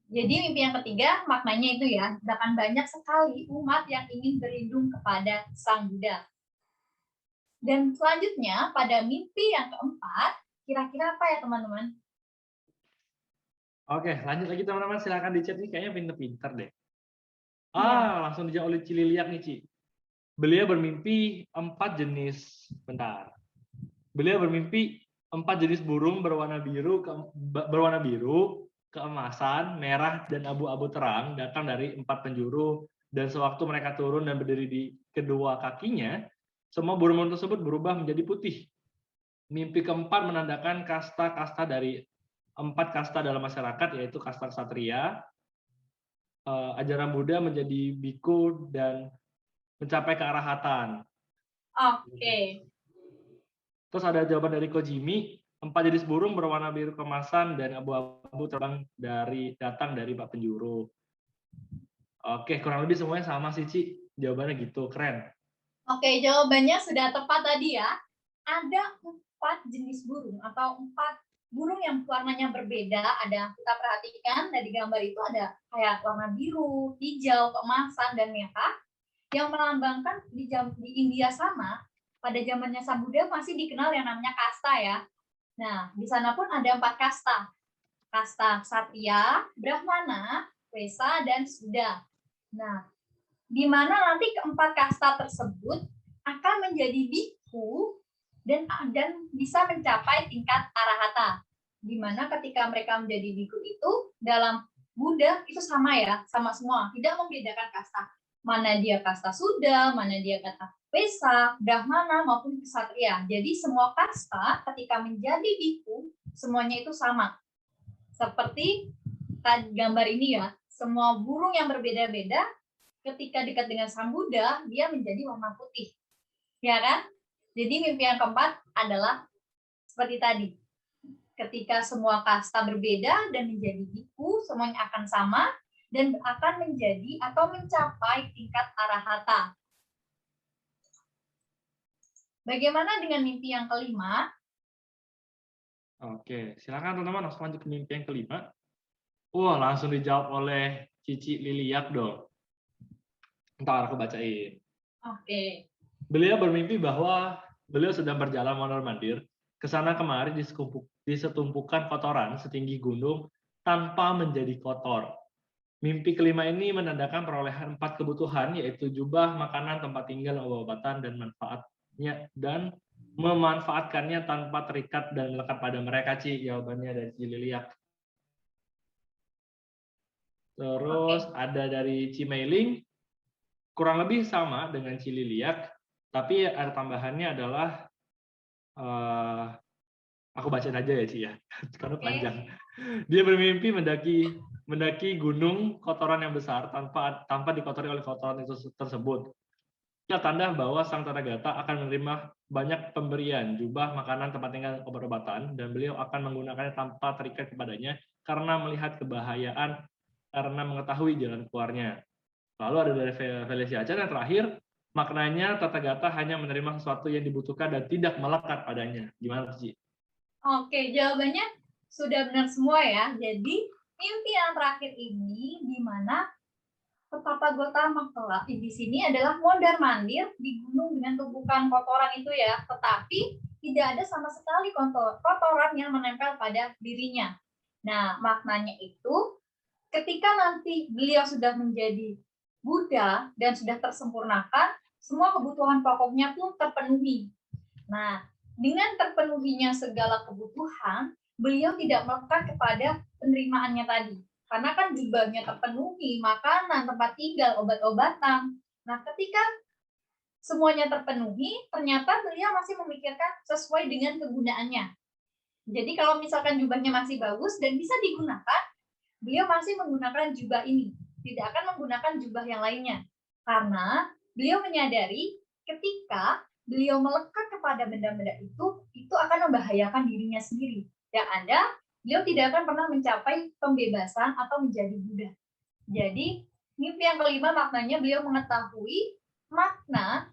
Jadi mimpi yang ketiga maknanya itu ya, akan banyak sekali umat yang ingin berlindung kepada Sang Buddha. Dan selanjutnya pada mimpi yang keempat, kira-kira apa ya teman-teman? Oke, lanjut lagi teman-teman, silakan di chat nih, kayaknya pinter-pinter deh. Ya. Langsung dijawab oleh Cililiak nih, Ci. Beliau bermimpi 4 jenis, Beliau bermimpi 4 jenis burung berwarna biru, keemasan, merah, dan abu-abu terang datang dari 4 penjuru, dan sewaktu mereka turun dan berdiri di kedua kakinya, semua burung tersebut berubah menjadi putih. Mimpi keempat menandakan kasta-kasta dari 4 kasta dalam masyarakat, yaitu kasta ksatria, ajaran Buddha menjadi biku, dan mencapai kearahatan. Oke. Terus ada jawaban dari Kojimi, 4 jenis burung berwarna biru kemasan dan abu-abu terbang datang dari 4 penjuru. Oke, kurang lebih semuanya sama sih, Ci. Jawabannya gitu, keren. Oke, jawabannya sudah tepat tadi ya. Ada 4 jenis burung atau 4 burung yang warnanya berbeda. Ada, kita perhatikan dari gambar itu ada kayak warna biru, hijau, keemasan, dan merah yang melambangkan di India sana pada zamannya Sang Buddha masih dikenal yang namanya kasta ya. Nah, di sana pun ada 4 kasta. Kasta Ksatria, Brahmana, Wesa, dan Sudha. Nah, di mana nanti keempat kasta tersebut akan menjadi biku dan bisa mencapai tingkat arahata. Di mana ketika mereka menjadi biku itu dalam Buddha itu sama ya, sama semua, tidak membedakan kasta. Mana dia kasta Sudha, mana dia kasta Wesa, Brahmana, maupun Ksatria. Jadi semua kasta ketika menjadi biku, semuanya itu sama. Seperti gambar ini ya, semua burung yang berbeda-beda, ketika dekat dengan Sang Buddha, dia menjadi warna putih. Ya kan? Jadi mimpi yang keempat adalah seperti tadi. Ketika semua kasta berbeda dan menjadi biku, semuanya akan sama, dan akan menjadi atau mencapai tingkat arahata. Bagaimana dengan mimpi yang kelima? Oke, silakan teman-teman langsung lanjut ke mimpi yang kelima. Wah, langsung dijawab oleh Cici Liliak dong. Ntar aku bacain. Oke. Beliau bermimpi bahwa beliau sedang berjalan mondar-mandir ke sana kemari di setumpukan kotoran setinggi gunung tanpa menjadi kotor. Mimpi kelima ini menandakan perolehan 4 kebutuhan, yaitu jubah, makanan, tempat tinggal, obat-obatan, dan memanfaatkannya tanpa terikat dan melekat pada mereka, Ci. Jawabannya dari Cililiak. Terus ada dari Cimailing, kurang lebih sama dengan Cililiak, tapi ada tambahannya adalah, aku bacain aja ya, Ci ya, karena panjang. Dia bermimpi mendaki gunung kotoran yang besar tanpa dikotori oleh kotoran itu tersebut. Ya, tanda bahwa Sang Tathagata akan menerima banyak pemberian, jubah, makanan, tempat tinggal, obat-obatan, dan beliau akan menggunakannya tanpa terikat kepadanya karena melihat kebahayaan, karena mengetahui jalan keluarnya. Lalu ada dari Felicia Chan yang terakhir, maknanya Tathagata hanya menerima sesuatu yang dibutuhkan dan tidak melekat padanya. Gimana, Ci? Oke, jawabannya sudah benar semua ya. Jadi mimpi yang terakhir ini di mana Petapa Gotama kelak di sini adalah mondar-mandir di gunung dengan tumpukan kotoran itu ya, tetapi tidak ada sama sekali kotoran yang menempel pada dirinya. Nah, maknanya itu ketika nanti beliau sudah menjadi Buddha dan sudah tersempurnakan, semua kebutuhan pokoknya pun terpenuhi. Nah, dengan terpenuhinya segala kebutuhan, beliau tidak melekat kepada penerimaannya tadi. Karena kan jubahnya terpenuhi, makanan, tempat tinggal, obat-obatan. Nah, ketika semuanya terpenuhi, ternyata beliau masih memikirkan sesuai dengan kegunaannya. Jadi kalau misalkan jubahnya masih bagus dan bisa digunakan, beliau masih menggunakan jubah ini. Tidak akan menggunakan jubah yang lainnya. Karena beliau menyadari ketika beliau melekat kepada benda-benda itu akan membahayakan dirinya sendiri. Yang ada, beliau tidak akan pernah mencapai pembebasan atau menjadi Buddha. Jadi, mimpi yang kelima maknanya beliau mengetahui makna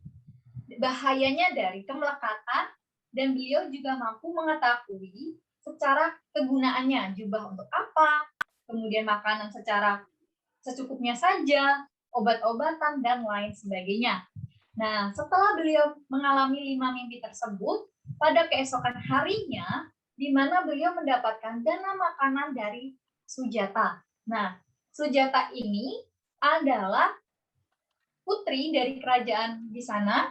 bahayanya dari kemelekatan, dan beliau juga mampu mengetahui secara kegunaannya, jubah untuk apa, kemudian makanan secara secukupnya saja, obat-obatan, dan lain sebagainya. Nah, setelah beliau mengalami 5 mimpi tersebut, pada keesokan harinya, di mana beliau mendapatkan dana makanan dari Sujata. Nah, Sujata ini adalah putri dari kerajaan di sana,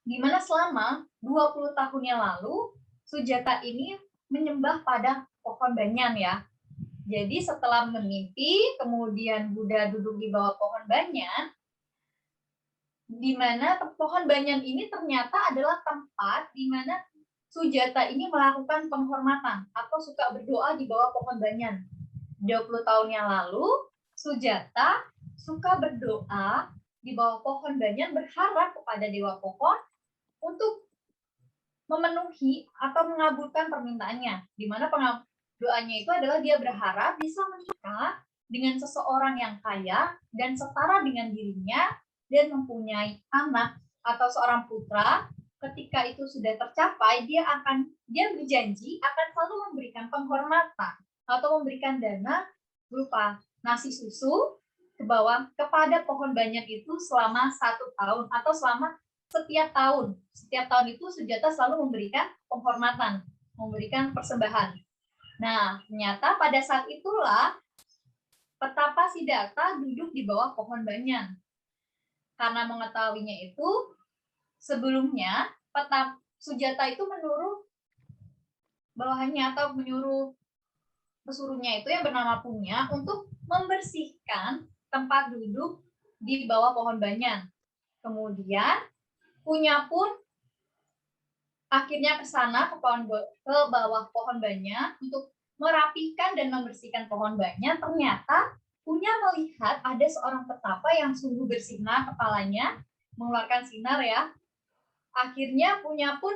di mana selama 20 tahun yang lalu, Sujata ini menyembah pada pohon banyan ya. Jadi setelah memimpi, kemudian Buddha duduk di bawah pohon banyan, di mana pohon banyan ini ternyata adalah tempat di mana Sujata ini melakukan penghormatan atau suka berdoa di bawah pohon banyan. 20 tahun yang lalu, Sujata suka berdoa di bawah pohon banyan, berharap kepada Dewa Pohon untuk memenuhi atau mengabulkan permintaannya. Di mana doanya itu adalah dia berharap bisa menikah dengan seseorang yang kaya dan setara dengan dirinya, dan mempunyai anak atau seorang putra. Ketika itu sudah tercapai, dia berjanji akan selalu memberikan penghormatan atau memberikan dana berupa nasi susu kepada pohon banyan itu selama 1 tahun atau selama setiap tahun. Setiap tahun itu Sujata selalu memberikan penghormatan, memberikan persembahan. Nah, ternyata pada saat itulah Petapa Siddhartha duduk di bawah pohon banyan. Karena mengetahuinya itu, sebelumnya Sujata itu menyuruh bawahannya atau menyuruh pesuruhnya itu yang bernama Punya untuk membersihkan tempat duduk di bawah pohon banyan. Kemudian Punya pun akhirnya ke sana ke bawah pohon banyan untuk merapikan dan membersihkan pohon banyan. Ternyata Punya melihat ada seorang petapa yang sungguh bersinar kepalanya, mengeluarkan sinar ya. Akhirnya Punya pun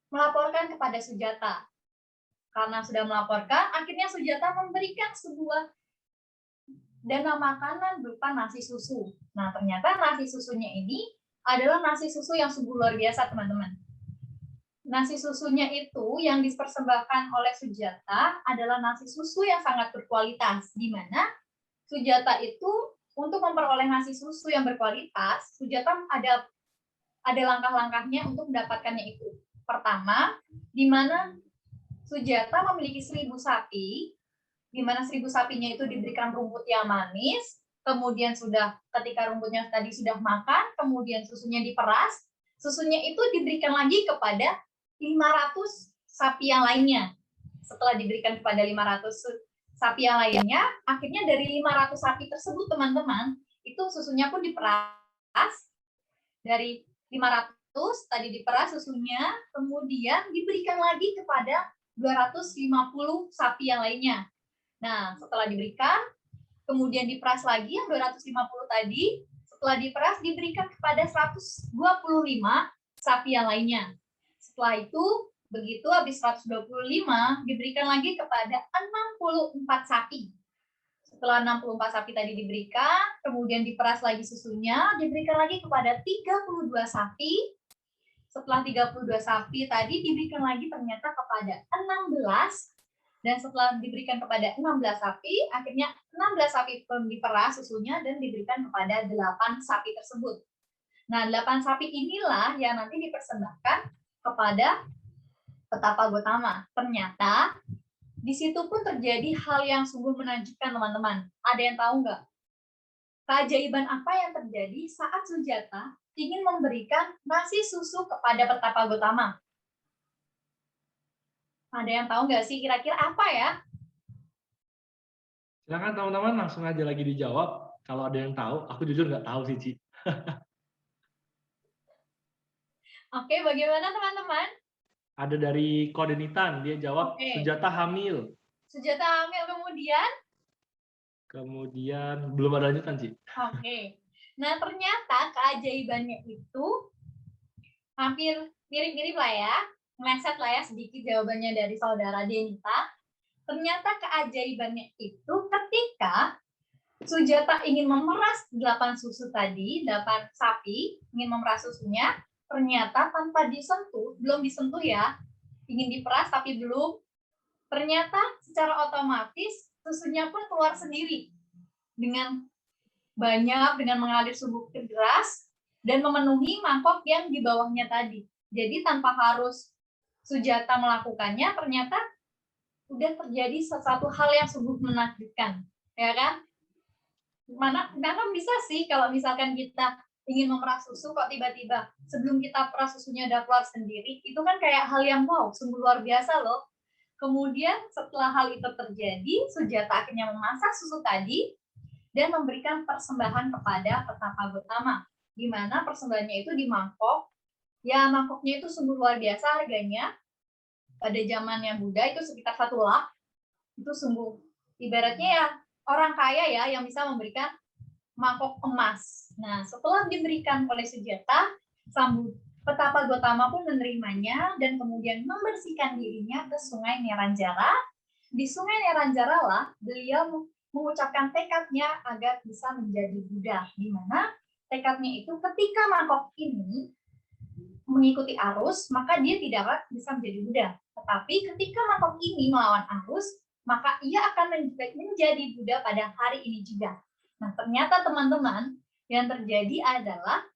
melaporkan kepada Sujata. Karena sudah melaporkan, akhirnya Sujata memberikan sebuah dana makanan berupa nasi susu. Nah, ternyata nasi susunya ini adalah nasi susu yang sungguh luar biasa, teman-teman. Nasi susunya itu yang dipersembahkan oleh Sujata adalah nasi susu yang sangat berkualitas, di mana Sujata itu untuk memperoleh nasi susu yang berkualitas, Sujata ada langkah-langkahnya untuk mendapatkannya itu. Pertama, di mana Sujata memiliki 1000 sapi, di mana 1000 sapinya itu diberikan rumput yang manis, kemudian ketika rumputnya tadi sudah makan, kemudian susunya diperas, susunya itu diberikan lagi kepada 500 sapi yang lainnya. Setelah diberikan kepada 500 sapi yang lainnya, akhirnya dari 500 sapi tersebut, teman-teman, itu susunya pun diperas. Dari 500 tadi diperas susunya, kemudian diberikan lagi kepada 250 sapi yang lainnya. Nah, setelah diberikan, kemudian diperas lagi yang 250 tadi, setelah diperas diberikan kepada 125 sapi yang lainnya. Setelah itu, begitu habis 125, diberikan lagi kepada 64 sapi. Setelah 64 sapi tadi diberikan, kemudian diperas lagi susunya, diberikan lagi kepada 32 sapi. Setelah 32 sapi tadi diberikan lagi ternyata kepada 16. Dan setelah diberikan kepada 16 sapi, akhirnya 16 sapi pun diperas susunya dan diberikan kepada 8 sapi tersebut. Nah, 8 sapi inilah yang nanti dipersembahkan kepada Petapa Gotama. Ternyata di situ pun terjadi hal yang sungguh menakjubkan, teman-teman. Ada yang tahu nggak? Keajaiban apa yang terjadi saat Sujata ingin memberikan nasi susu kepada Petapa Gotama? Ada yang tahu nggak sih kira-kira apa ya? Silakan teman-teman langsung aja lagi dijawab. Kalau ada yang tahu, aku jujur nggak tahu sih, Ci. Oke, bagaimana teman-teman? Ada dari Kodenitan, dia jawab Sujata hamil. Sujata hamil, kemudian belum ada lanjutan, Ci. Oke. Nah, ternyata keajaibannya itu hampir mirip-mirip lah ya, meleset lah ya sedikit jawabannya dari saudara Denita. Ternyata keajaibannya itu ketika Sujata ingin memeras 8 susu tadi, 8 sapi, ingin memeras susunya, ternyata tanpa disentuh, belum disentuh ya, ingin diperas tapi belum, ternyata secara otomatis susunya pun keluar sendiri dengan banyak, dengan mengalir sumbu deras dan memenuhi mangkok yang di bawahnya tadi. Jadi tanpa harus Sujata melakukannya, ternyata udah terjadi sesuatu hal yang sungguh menakjubkan, ya kan? Mana bisa sih kalau misalkan kita ingin memeras susu kok tiba-tiba sebelum kita peras susunya udah keluar sendiri, itu kan kayak hal yang wow, sungguh luar biasa loh. Kemudian setelah hal itu terjadi, Sujata akhirnya memasak susu tadi dan memberikan persembahan kepada Petapa Gotama, di mana persembahannya itu di mangkok. Ya, mangkoknya itu sungguh luar biasa harganya. Pada zamannya Buddha itu sekitar 1 lak. Itu sungguh ibaratnya ya orang kaya ya yang bisa memberikan mangkok emas. Nah, setelah diberikan oleh Sujata, sang Petapa Gotama pun menerimanya dan kemudian membersihkan dirinya ke Sungai Neranjara. Di Sungai Neranjara lah beliau mengucapkan tekadnya agar bisa menjadi Buddha, di mana tekadnya itu ketika mangkok ini mengikuti arus, maka dia tidak bisa menjadi Buddha. Tetapi ketika mangkok ini melawan arus, maka ia akan menjadi Buddha pada hari ini juga. Nah, ternyata teman-teman, yang terjadi adalah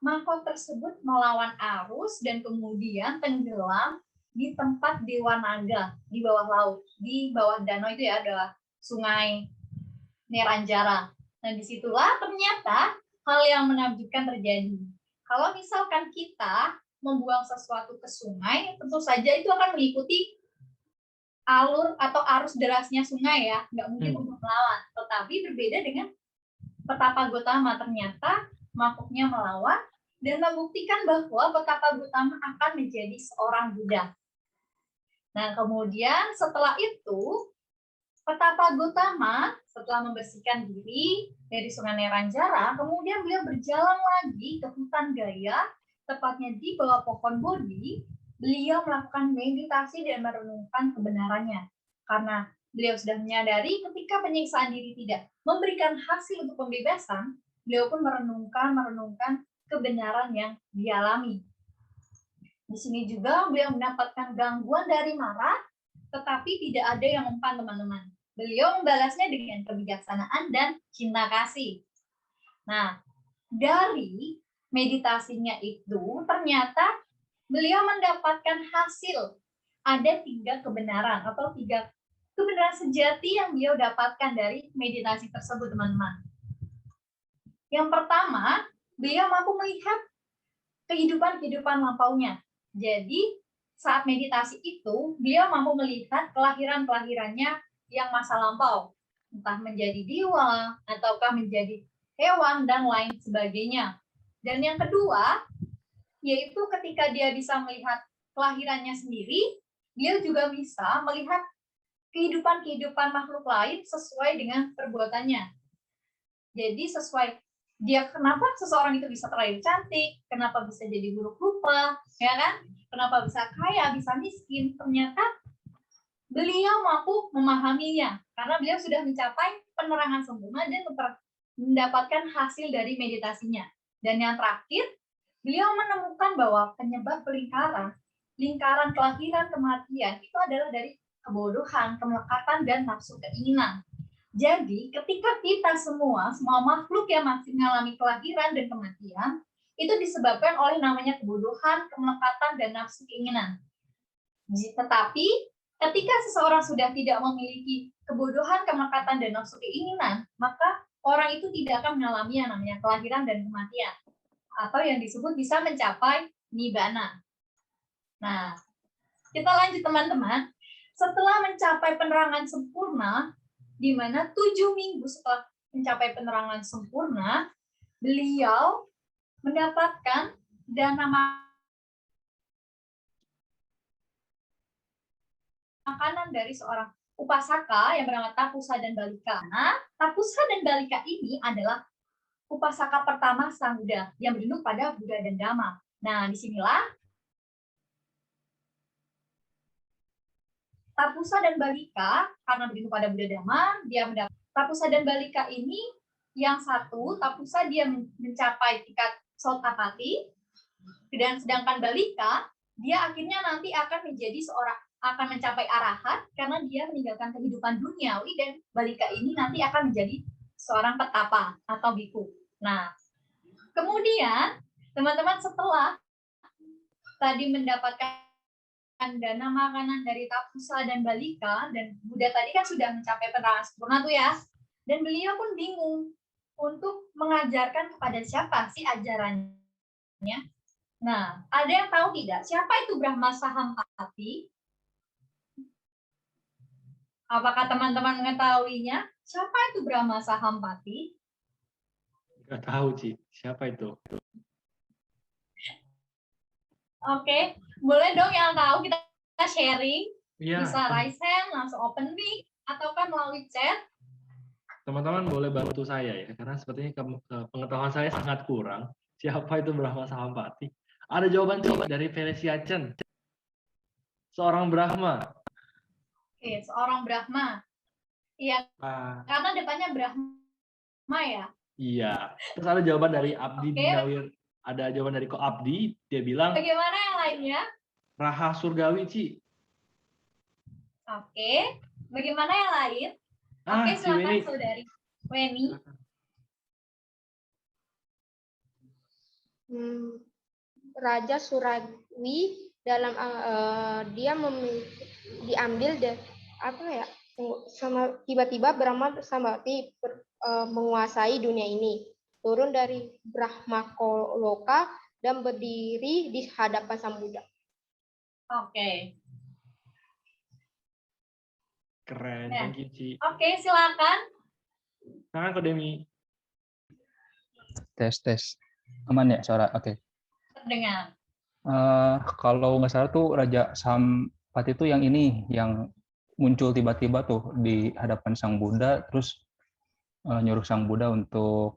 mangkok tersebut melawan arus dan kemudian tenggelam di tempat Dewa Naga, di bawah laut, di bawah danau itu ya adalah Sungai Neranjara. Nah, disitulah ternyata hal yang menakjubkan terjadi. Kalau misalkan kita membuang sesuatu ke sungai, tentu saja itu akan mengikuti alur atau arus derasnya sungai ya, nggak mungkin untuk melawan. Tetapi berbeda dengan Petapa Gotama, ternyata mangkoknya melawan dan membuktikan bahwa Petapa Gotama akan menjadi seorang Buddha. Nah, kemudian setelah itu, Petapa Gotama setelah membersihkan diri dari Sungai Neranjara, kemudian beliau berjalan lagi ke hutan Gaya, tepatnya di bawah pohon Bodhi. Beliau melakukan meditasi dan merenungkan kebenarannya. Karena beliau sudah menyadari ketika penyiksaan diri tidak memberikan hasil untuk pembebasan, beliau pun merenungkan kebenaran yang dialami. Di sini juga beliau mendapatkan gangguan dari Mara, tetapi tidak ada yang mempan, teman-teman. Beliau membalasnya dengan kebijaksanaan dan cinta kasih. Nah, dari meditasinya itu ternyata beliau mendapatkan hasil. Ada 3 kebenaran atau 3 kebenaran sejati yang beliau dapatkan dari meditasi tersebut, teman-teman. Yang pertama, beliau mampu melihat kehidupan lampaunya. Jadi, saat meditasi itu, beliau mampu melihat kelahiran-kelahirannya yang masa lampau, entah menjadi dewa, ataukah menjadi hewan, dan lain sebagainya. Dan yang kedua, yaitu ketika dia bisa melihat kelahirannya sendiri, dia juga bisa melihat kehidupan makhluk lain sesuai dengan perbuatannya. Jadi sesuai dia kenapa seseorang itu bisa terlahir cantik, kenapa bisa jadi buruk rupa, ya kan? Kenapa bisa kaya, bisa miskin? Ternyata beliau mampu memahaminya karena beliau sudah mencapai penerangan sempurna dan mendapatkan hasil dari meditasinya. Dan yang terakhir, beliau menemukan bahwa penyebab lingkaran kelahiran kematian itu adalah dari kebodohan, kemelekatan, dan nafsu keinginan. Jadi, ketika kita semua makhluk yang masih mengalami kelahiran dan kematian, itu disebabkan oleh namanya kebodohan, kemelekatan, dan nafsu keinginan. Tetapi, ketika seseorang sudah tidak memiliki kebodohan, kemelekatan, dan nafsu keinginan, maka orang itu tidak akan mengalami yang namanya kelahiran dan kematian, atau yang disebut bisa mencapai nibbana. Nah, kita lanjut teman-teman. Setelah mencapai penerangan sempurna, di mana 7 minggu setelah mencapai penerangan sempurna, beliau mendapatkan dana makanan dari seorang upasaka yang bernama Tapusa dan Balika. Nah, Tapusa dan Balika ini adalah Upasaka pertama Sang Buddha yang berinduk pada Buddha dan Dhamma. Nah, disinilah Tapusa dan Balika, karena berinduk pada Buddha Dhamma, dia mendapat Tapusa dan Balika ini yang satu, Tapusa dia mencapai tingkat Sotapati, dan sedangkan Balika dia akhirnya nanti akan menjadi akan mencapai arahat karena dia meninggalkan kehidupan duniawi, dan Balika ini nanti akan menjadi seorang petapa atau biku. Nah, kemudian teman-teman setelah tadi mendapatkan dana makanan dari Tapusa dan Balika, dan Buddha tadi kan sudah mencapai penerangan sempurna tuh ya, dan beliau pun bingung untuk mengajarkan kepada siapa sih ajarannya. Nah, ada yang tahu tidak siapa itu Brahma Sahampati? Apakah teman-teman mengetahuinya? Siapa itu Brahma Sahampati? Nggak tahu, Ci. Siapa itu? Oke, boleh dong yang tahu kita sharing. Iya. Bisa raise hand, langsung open mic, atau kan melalui chat. Teman-teman boleh bantu saya ya, karena sepertinya pengetahuan saya sangat kurang. Siapa itu Brahma Sahampati? Ada jawaban dari Felicia Chen. Seorang Brahma. Oke, seorang Brahma. Iya, karena depannya Brahma ya. Iya. Terus ada jawaban dari Abdi Oke. Dinawir. Ada jawaban dari Ko Abdi. Dia bilang Bagaimana yang lainnya? Raha Surgawi, Ci. Oke. Bagaimana yang lain? Oke, Si silakan Weni. Saudari Weni. Raja Surawi dalam dia diambil sama tiba-tiba Brahma Sambati menguasai dunia ini, turun dari Brahmakoloka dan berdiri di hadapan Sang Buddha. Oke. Keren, Nah. thank you, Ci. Oke, silakan. Silakan Ko Demi. Tes. Aman ya suara? Oke. Terdengar. Kalau nggak salah tuh Raja Sampati itu yang ini, yang muncul tiba-tiba tuh di hadapan Sang Buddha, terus nyuruh Sang Buddha untuk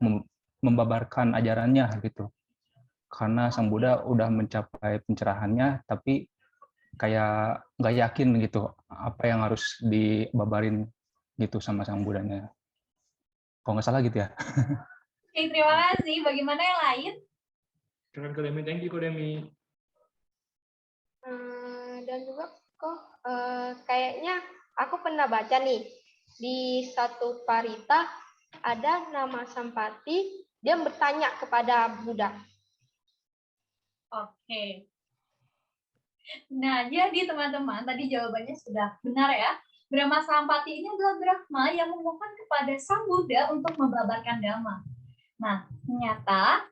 membabarkan ajarannya gitu. Karena Sang Buddha udah mencapai pencerahannya, tapi kayak nggak yakin gitu apa yang harus dibabarin gitu sama Sang Buddhanya. Kalau nggak salah gitu ya. Oke, terima kasih. Bagaimana yang lain? Keren Ko Demi, thank you Ko Demi. Dan juga kayaknya aku pernah baca nih di satu parita ada nama Sampati, dia bertanya kepada Buddha. Oke. Nah, jadi teman-teman, tadi jawabannya sudah benar ya. Brahma Sahampati ini adalah Brahma yang memohon kepada Sang Buddha untuk membabarkan Dhamma. Nah, ternyata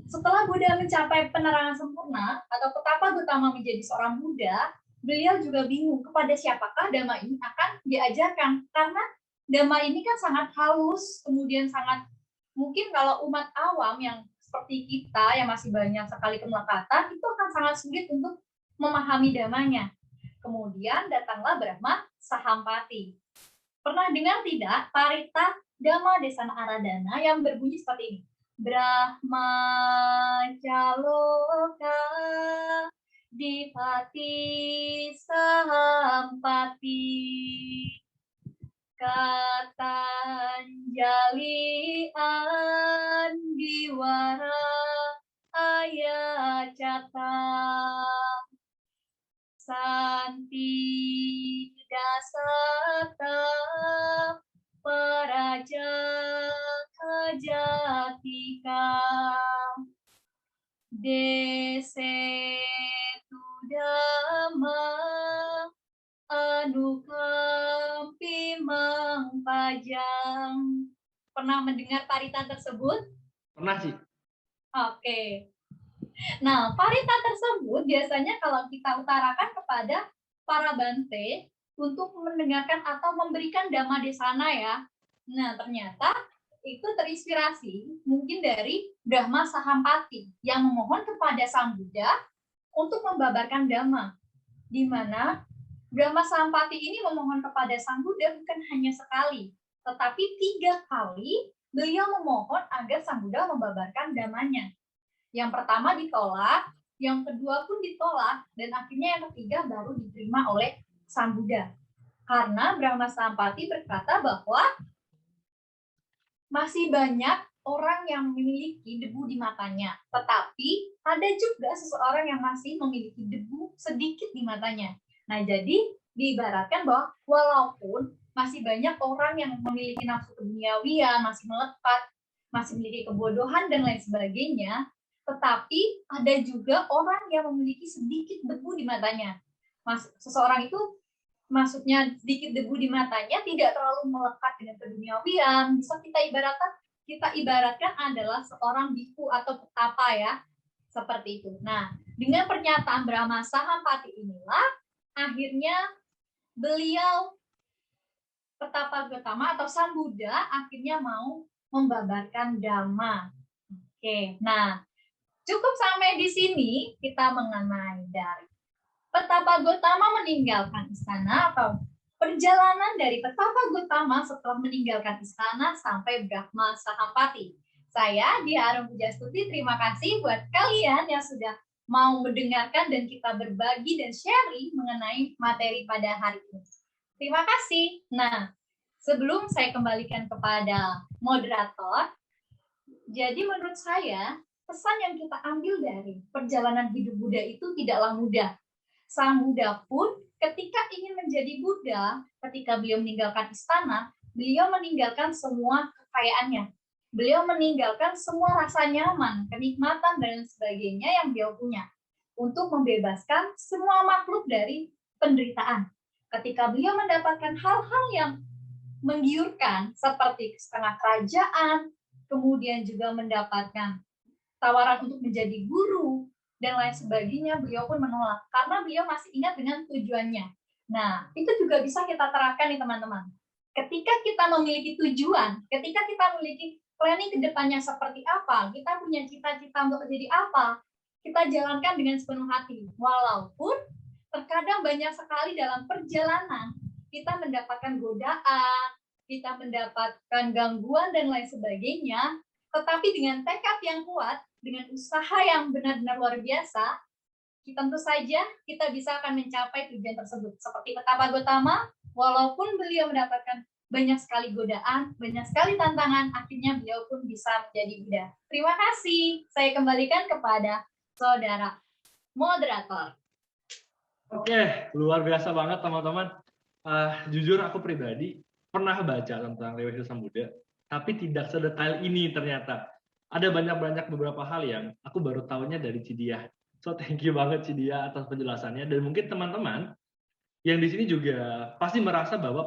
setelah Buddha mencapai penerangan sempurna atau petapa Gautama menjadi seorang Buddha, beliau juga bingung kepada siapakah Dhamma ini akan diajarkan. Karena Dhamma ini kan sangat halus, kemudian sangat mungkin kalau umat awam yang seperti kita yang masih banyak sekali kelekatan, itu akan sangat sulit untuk memahami Dhammanya. Kemudian datanglah Brahma Sahampati. Pernah dengar tidak parita Dhamma Desana Aradhana yang berbunyi seperti ini? Brahma Caloka Dipati Sahampati Katanjali Andiwara Ayacata Santi Dasata Paraja Kajatika Desetu Dhamma Anukampi Mangpajang. Pernah mendengar parita tersebut? Pernah, Ci. Oke. Nah, parita tersebut biasanya kalau kita utarakan kepada para bante untuk mendengarkan atau memberikan Dhamma Desana ya. Nah, ternyata itu terinspirasi mungkin dari Brahma Sahampati yang memohon kepada Sang Buddha untuk membabarkan Dhamma. Di mana Brahma Sahampati ini memohon kepada Sang Buddha bukan hanya sekali, tetapi 3 kali beliau memohon agar Sang Buddha membabarkan damanya. Yang pertama ditolak, yang kedua pun ditolak, dan akhirnya yang ketiga baru diterima oleh Sang Buddha. Karena Brahma Sampati berkata bahwa masih banyak orang yang memiliki debu di matanya, tetapi ada juga seseorang yang masih memiliki debu sedikit di matanya. Nah, jadi diibaratkan bahwa walaupun masih banyak orang yang memiliki nafsu keduniawian, masih melekat, masih memiliki kebodohan dan lain sebagainya, tetapi ada juga orang yang memiliki sedikit debu di matanya. Seseorang itu maksudnya sedikit debu di matanya tidak terlalu melekat dengan keduniawian, bisa kita ibaratkan adalah seorang biku atau petapa ya, seperti itu. Nah, dengan pernyataan Brahma Sahampati inilah akhirnya beliau petapa Gautama atau Sang Buddha akhirnya mau membabarkan Dhamma. Oke, nah cukup sampai di sini kita mengenai dari Petapa Gautama meninggalkan istana atau perjalanan dari Petapa Gautama setelah meninggalkan istana sampai Brahma Sahampati. Saya Dia Arum Pujastuti, terima kasih buat kalian yang sudah mau mendengarkan dan kita berbagi dan sharing mengenai materi pada hari ini. Terima kasih. Nah, sebelum saya kembalikan kepada moderator, jadi menurut saya pesan yang kita ambil dari perjalanan hidup Buddha itu tidaklah mudah. Sang Buddha pun ketika ingin menjadi Buddha, ketika beliau meninggalkan istana, beliau meninggalkan semua kekayaannya. Beliau meninggalkan semua rasa nyaman, kenikmatan, dan sebagainya yang beliau punya untuk membebaskan semua makhluk dari penderitaan. Ketika beliau mendapatkan hal-hal yang menggiurkan seperti setengah kerajaan, kemudian juga mendapatkan tawaran untuk menjadi guru, dan lain sebagainya, beliau pun menolak karena beliau masih ingat dengan tujuannya. Nah, itu juga bisa kita terapkan nih teman-teman. Ketika kita memiliki tujuan, ketika kita memiliki planning ke depannya seperti apa, kita punya cita-cita untuk menjadi apa, kita jalankan dengan sepenuh hati. Walaupun terkadang banyak sekali dalam perjalanan kita mendapatkan godaan, kita mendapatkan gangguan dan lain sebagainya, tetapi dengan tekad yang kuat, dengan usaha yang benar-benar luar biasa, tentu saja kita bisa akan mencapai tujuan tersebut. Seperti Petapa Gautama, walaupun beliau mendapatkan banyak sekali godaan, banyak sekali tantangan, akhirnya beliau pun bisa menjadi Buddha. Terima kasih. Saya kembalikan kepada saudara moderator. Oke, luar biasa banget teman-teman. Jujur aku pribadi pernah baca tentang Rewet Sang Buddha, tapi tidak sedetail ini ternyata. Ada banyak beberapa hal yang aku baru tahunya dari Cidia. So thank you banget Cidia atas penjelasannya, dan mungkin teman-teman yang di sini juga pasti merasa bahwa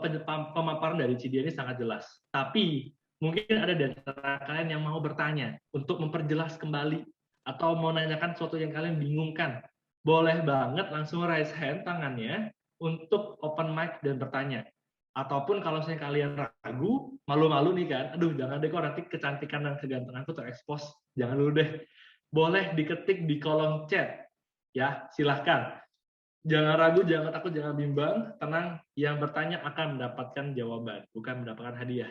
pemaparan dari Cidia ini sangat jelas. Tapi mungkin ada dari kalian yang mau bertanya untuk memperjelas kembali atau mau nanyakan sesuatu yang kalian bingungkan. Boleh banget langsung raise hand tangannya untuk open mic dan bertanya. Ataupun kalau misalnya kalian ragu, malu-malu nih kan, aduh jangan deh kok nanti kecantikan dan kegantenganku terekspos, jangan dulu deh. Boleh diketik di kolom chat, ya silahkan. Jangan ragu, jangan takut, jangan bimbang, tenang, yang bertanya akan mendapatkan jawaban, bukan mendapatkan hadiah.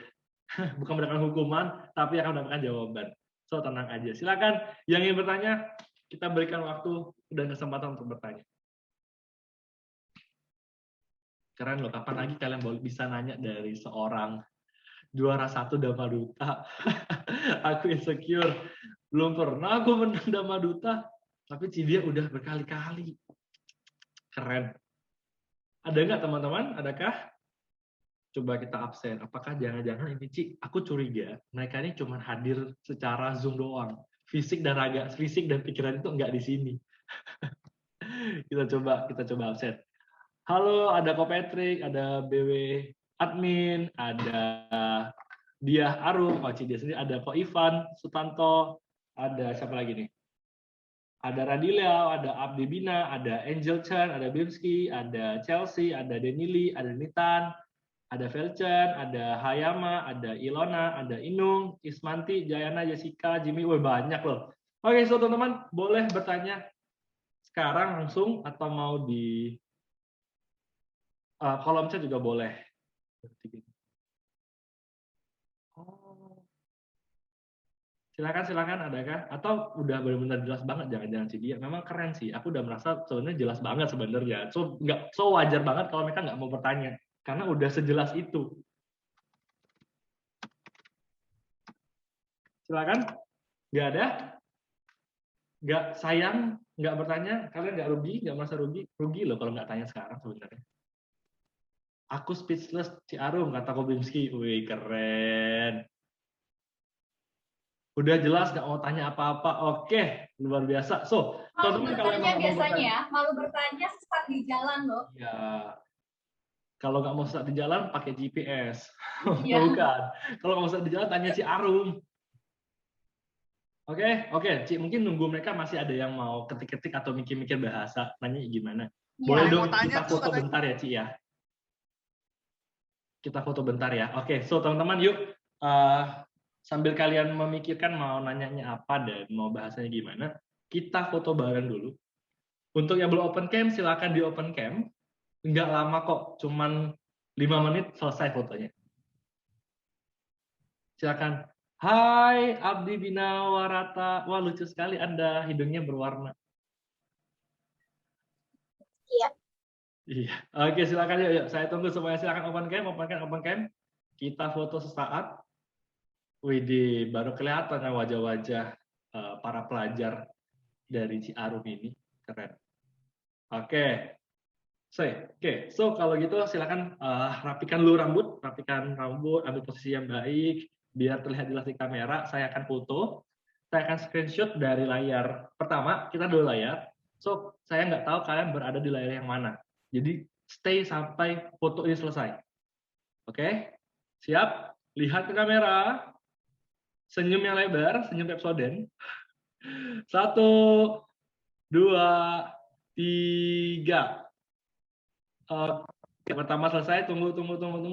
Bukan mendapatkan hukuman, tapi akan mendapatkan jawaban. So tenang aja, silakan yang ingin bertanya, kita berikan waktu dan kesempatan untuk bertanya. Keren loh, kapan lagi kalian bisa nanya dari seorang juara 1 Dhamma Duta. Aku insecure, belum pernah aku menang Dhamma Duta, tapi Cidia udah berkali-kali. Keren. Ada nggak teman-teman? Adakah? Coba kita absen. Apakah jangan-jangan ini Ci, aku curiga mereka ini cuma hadir secara Zoom doang. Fisik dan pikiran itu nggak di sini. kita coba absen. Halo, ada Ko Patrick, ada BW Admin, ada Dia Arum, Dia sendiri, ada Ko Ivan, Sutanto, ada siapa lagi nih? Ada Radiliau, ada Abdi Bina, ada Angel Chen, ada Bimski, ada Chelsea, ada Denili, ada Nitan, ada Velchen, ada Hayama, ada Ilona, ada Inung, Ismanti, Jayana, Jessica, Jimmy, wah banyak loh. Oke, so teman-teman boleh bertanya sekarang langsung atau mau di kolom chat juga boleh. Silakan, adakah? Atau udah benar-benar jelas banget, jangan-jangan si dia. Memang keren sih. Aku udah merasa sebenarnya jelas banget sebenarnya. So wajar banget kalau mereka nggak mau bertanya, karena udah sejelas itu. Silakan. Nggak ada? Nggak sayang, nggak bertanya, kalian nggak rugi, nggak merasa rugi? Rugi loh kalau nggak tanya sekarang sebenarnya. Aku speechless, Ci Arum, kata Kobimski. Wih, keren. Udah jelas, nggak mau tanya apa-apa. Oke, luar biasa. So, Malu teman-teman kalau bertanya emang nggak mau biasanya, bertanya, malu bertanya sesat di jalan loh. ya, kalau nggak mau sesat di jalan, pakai GPS. Iya. Bukan. Kalau nggak mau sesat di jalan, tanya Ci Arum. Oke, Ci, mungkin nunggu mereka masih ada yang mau ketik-ketik atau mikir-mikir bahasa, nanya gimana. Boleh Yang dong mau tanya kita tuh foto katanya. bentar ya, Ci ya. Kita foto bentar ya. Oke, so teman-teman yuk sambil kalian memikirkan mau nanyanya apa dan mau bahasanya gimana, kita foto bareng dulu. Untuk yang belum open cam, silakan di open cam. Nggak lama kok, cuman 5 menit selesai fotonya. Silakan. Hai, Abdi Bina Warata. Wah, lucu sekali Anda, hidungnya berwarna. Iya. Iya. Oke, silakan yuk. Saya tunggu semuanya. Silakan open cam. Kita foto sesaat. Widih, baru kelihatan wajah-wajah para pelajar dari Ci Arum ini. Keren. Oke. So kalau gitu silakan rapikan rambut, ambil posisi yang baik, biar terlihat jelas di kamera. Saya akan foto, saya akan screenshot dari layar pertama. Kita 2 layar. So saya nggak tahu kalian berada di layar yang mana. Jadi stay sampai foto ini selesai. Oke, siap? Lihat ke kamera. Senyum yang lebar, senyum Pepsodent. 1, 2, 3. Oke, pertama selesai. Tunggu.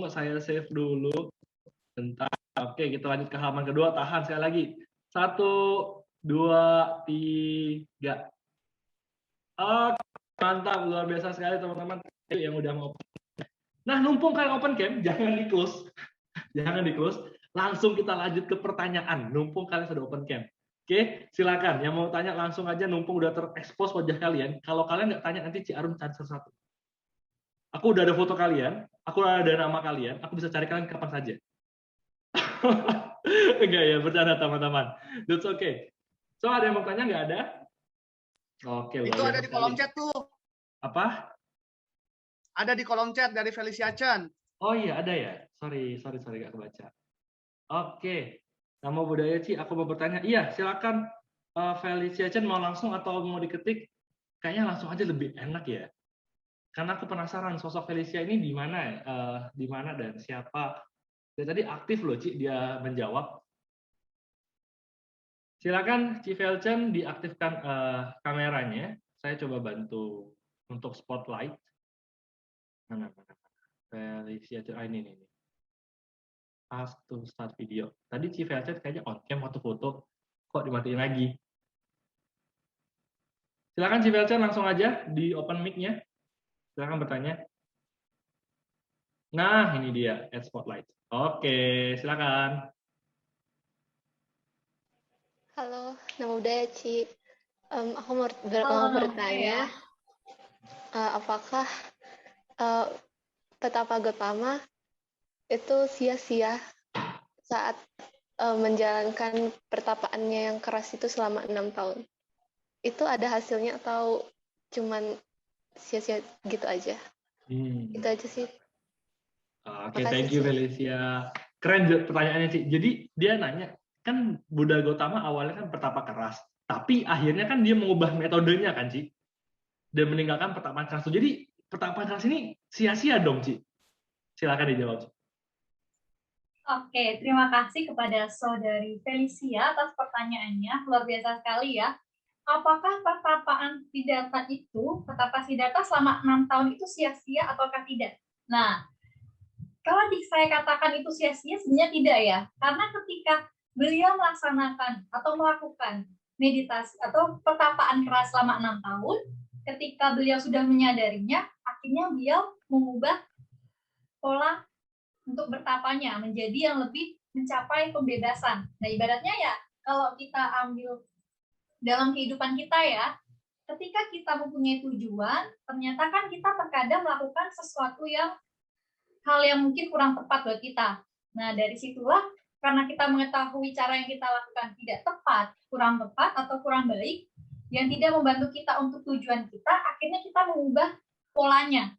Saya save dulu. Bentar. Oke, kita lanjut ke halaman kedua. Tahan sekali lagi. 1, 2, 3. Oke, mantap. Luar biasa sekali teman-teman yang udah mau. Nah, numpung kalian open cam, jangan di close. Jangan di close. Langsung kita lanjut ke pertanyaan. Numpung kalian sudah open cam. Oke, silakan. Yang mau tanya langsung aja. Numpung udah terekspos wajah kalian. Kalau kalian nggak tanya, nanti Ci Arum cari satu-satu. Aku udah ada foto kalian, aku udah ada nama kalian, aku bisa cari kalian kapan saja. Enggak ya, bercanda teman-teman. That's okay. So, ada yang mau tanya? Nggak ada? Oke. Itu ada di kolom chat tuh. Apa? Ada di kolom chat dari Felicia Chen. Oh iya, ada ya. Sorry, nggak kebaca. Oke. Nama budaya Ci, aku mau bertanya. Iya, silakan. Felicia Chen mau langsung atau mau diketik? Kayaknya langsung aja lebih enak ya. Karena aku penasaran sosok Felicia ini di mana, dan siapa. Dari tadi aktif loh, Ci, dia menjawab. Silakan, Ci Felchen diaktifkan kameranya. Saya coba bantu untuk spotlight. Mana. Felicia, ini. Ask to start video. Tadi Ci Felchen kayaknya on cam waktu foto, kok dimatiin lagi. Silakan Ci Felchen langsung aja di open mic-nya. Silakan bertanya. Nah, ini dia, add spotlight. Oke, silakan. Halo, nama budaya Ci. Aku mau bertanya, apakah Petapa Gotama itu sia-sia saat menjalankan pertapaannya yang keras itu selama 6 tahun? Itu ada hasilnya atau cuman sia-sia gitu aja? Itu aja sih. Oke, thank you Felicia. Keren pertanyaannya Ci. Jadi dia nanya, kan Buddha Gautama awalnya kan pertapa keras, tapi akhirnya kan dia mengubah metodenya kan Ci, dan meninggalkan pertapaan keras. Jadi pertapaan keras ini sia-sia dong Ci? Silakan dijawab. Oke, terima kasih kepada saudari Felicia atas pertanyaannya. Luar biasa sekali ya. Apakah pertapaan Siddhartha itu, petapa Siddhartha selama 6 tahun itu sia-sia ataukah tidak? Nah, kalau saya katakan itu sia-sia, sebenarnya tidak ya. Karena ketika beliau melaksanakan atau melakukan meditasi atau pertapaan keras selama 6 tahun, ketika beliau sudah menyadarinya, akhirnya beliau mengubah pola untuk bertapanya menjadi yang lebih mencapai pembebasan. Nah, ibaratnya ya kalau kita ambil dalam kehidupan kita ya, ketika kita mempunyai tujuan, ternyata kan kita terkadang melakukan sesuatu hal yang mungkin kurang tepat buat kita. Nah, dari situlah karena kita mengetahui cara yang kita lakukan tidak tepat, kurang tepat, atau kurang baik, yang tidak membantu kita untuk tujuan kita, akhirnya kita mengubah polanya.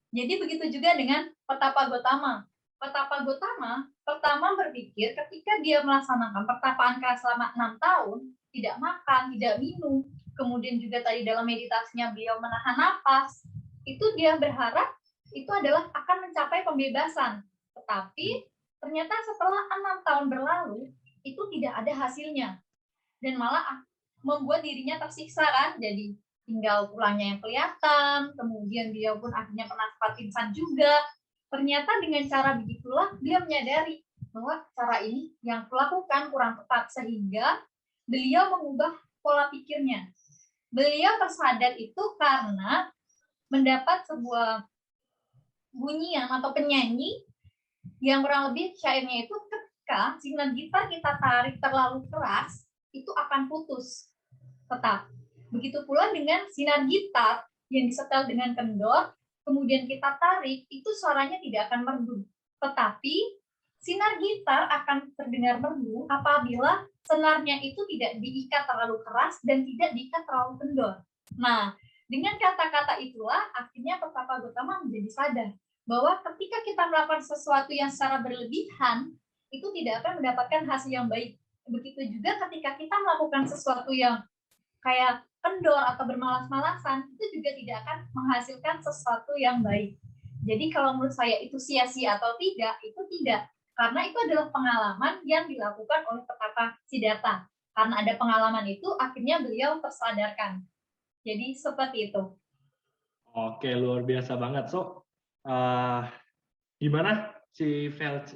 Jadi begitu juga dengan Petapa Gotama. Petapa Gotama pertama berpikir ketika dia melaksanakan pertapaan keras selama 6 tahun, tidak makan, tidak minum, kemudian juga tadi dalam meditasinya beliau menahan napas, itu dia berharap itu adalah akan mencapai pembebasan. Tetapi ternyata setelah 6 tahun berlalu, itu tidak ada hasilnya. Dan malah membuat dirinya tersiksa kan, jadi tinggal tulangnya yang kelihatan, kemudian dia pun akhirnya pernah sempat pingsan juga. Ternyata dengan cara begitulah dia menyadari bahwa cara ini yang kulakukan kurang tepat, sehingga beliau mengubah pola pikirnya. Beliau tersadar itu karena mendapat sebuah bunyian atau penyanyi yang kurang lebih syairnya itu ketika sinar gitar kita tarik terlalu keras, itu akan putus. Tetap. Begitu pula dengan sinar gitar yang disetel dengan kendor, kemudian kita tarik, itu suaranya tidak akan merdu. Tetapi sinar gitar akan terdengar merdu apabila senarnya itu tidak diikat terlalu keras dan tidak diikat terlalu kendor. Nah, dengan kata-kata itulah akhirnya Petapa Gotama menjadi sadar bahwa ketika kita melakukan sesuatu yang secara berlebihan, itu tidak akan mendapatkan hasil yang baik. Begitu juga ketika kita melakukan sesuatu yang kayak kendor atau bermalas-malasan, itu juga tidak akan menghasilkan sesuatu yang baik. Jadi kalau menurut saya itu sia-sia atau tidak, itu tidak. Karena itu adalah pengalaman yang dilakukan oleh Petapa Siddhartha. Karena ada pengalaman itu, akhirnya beliau tersadarkan. Jadi seperti itu. Oke, luar biasa banget. So, gimana si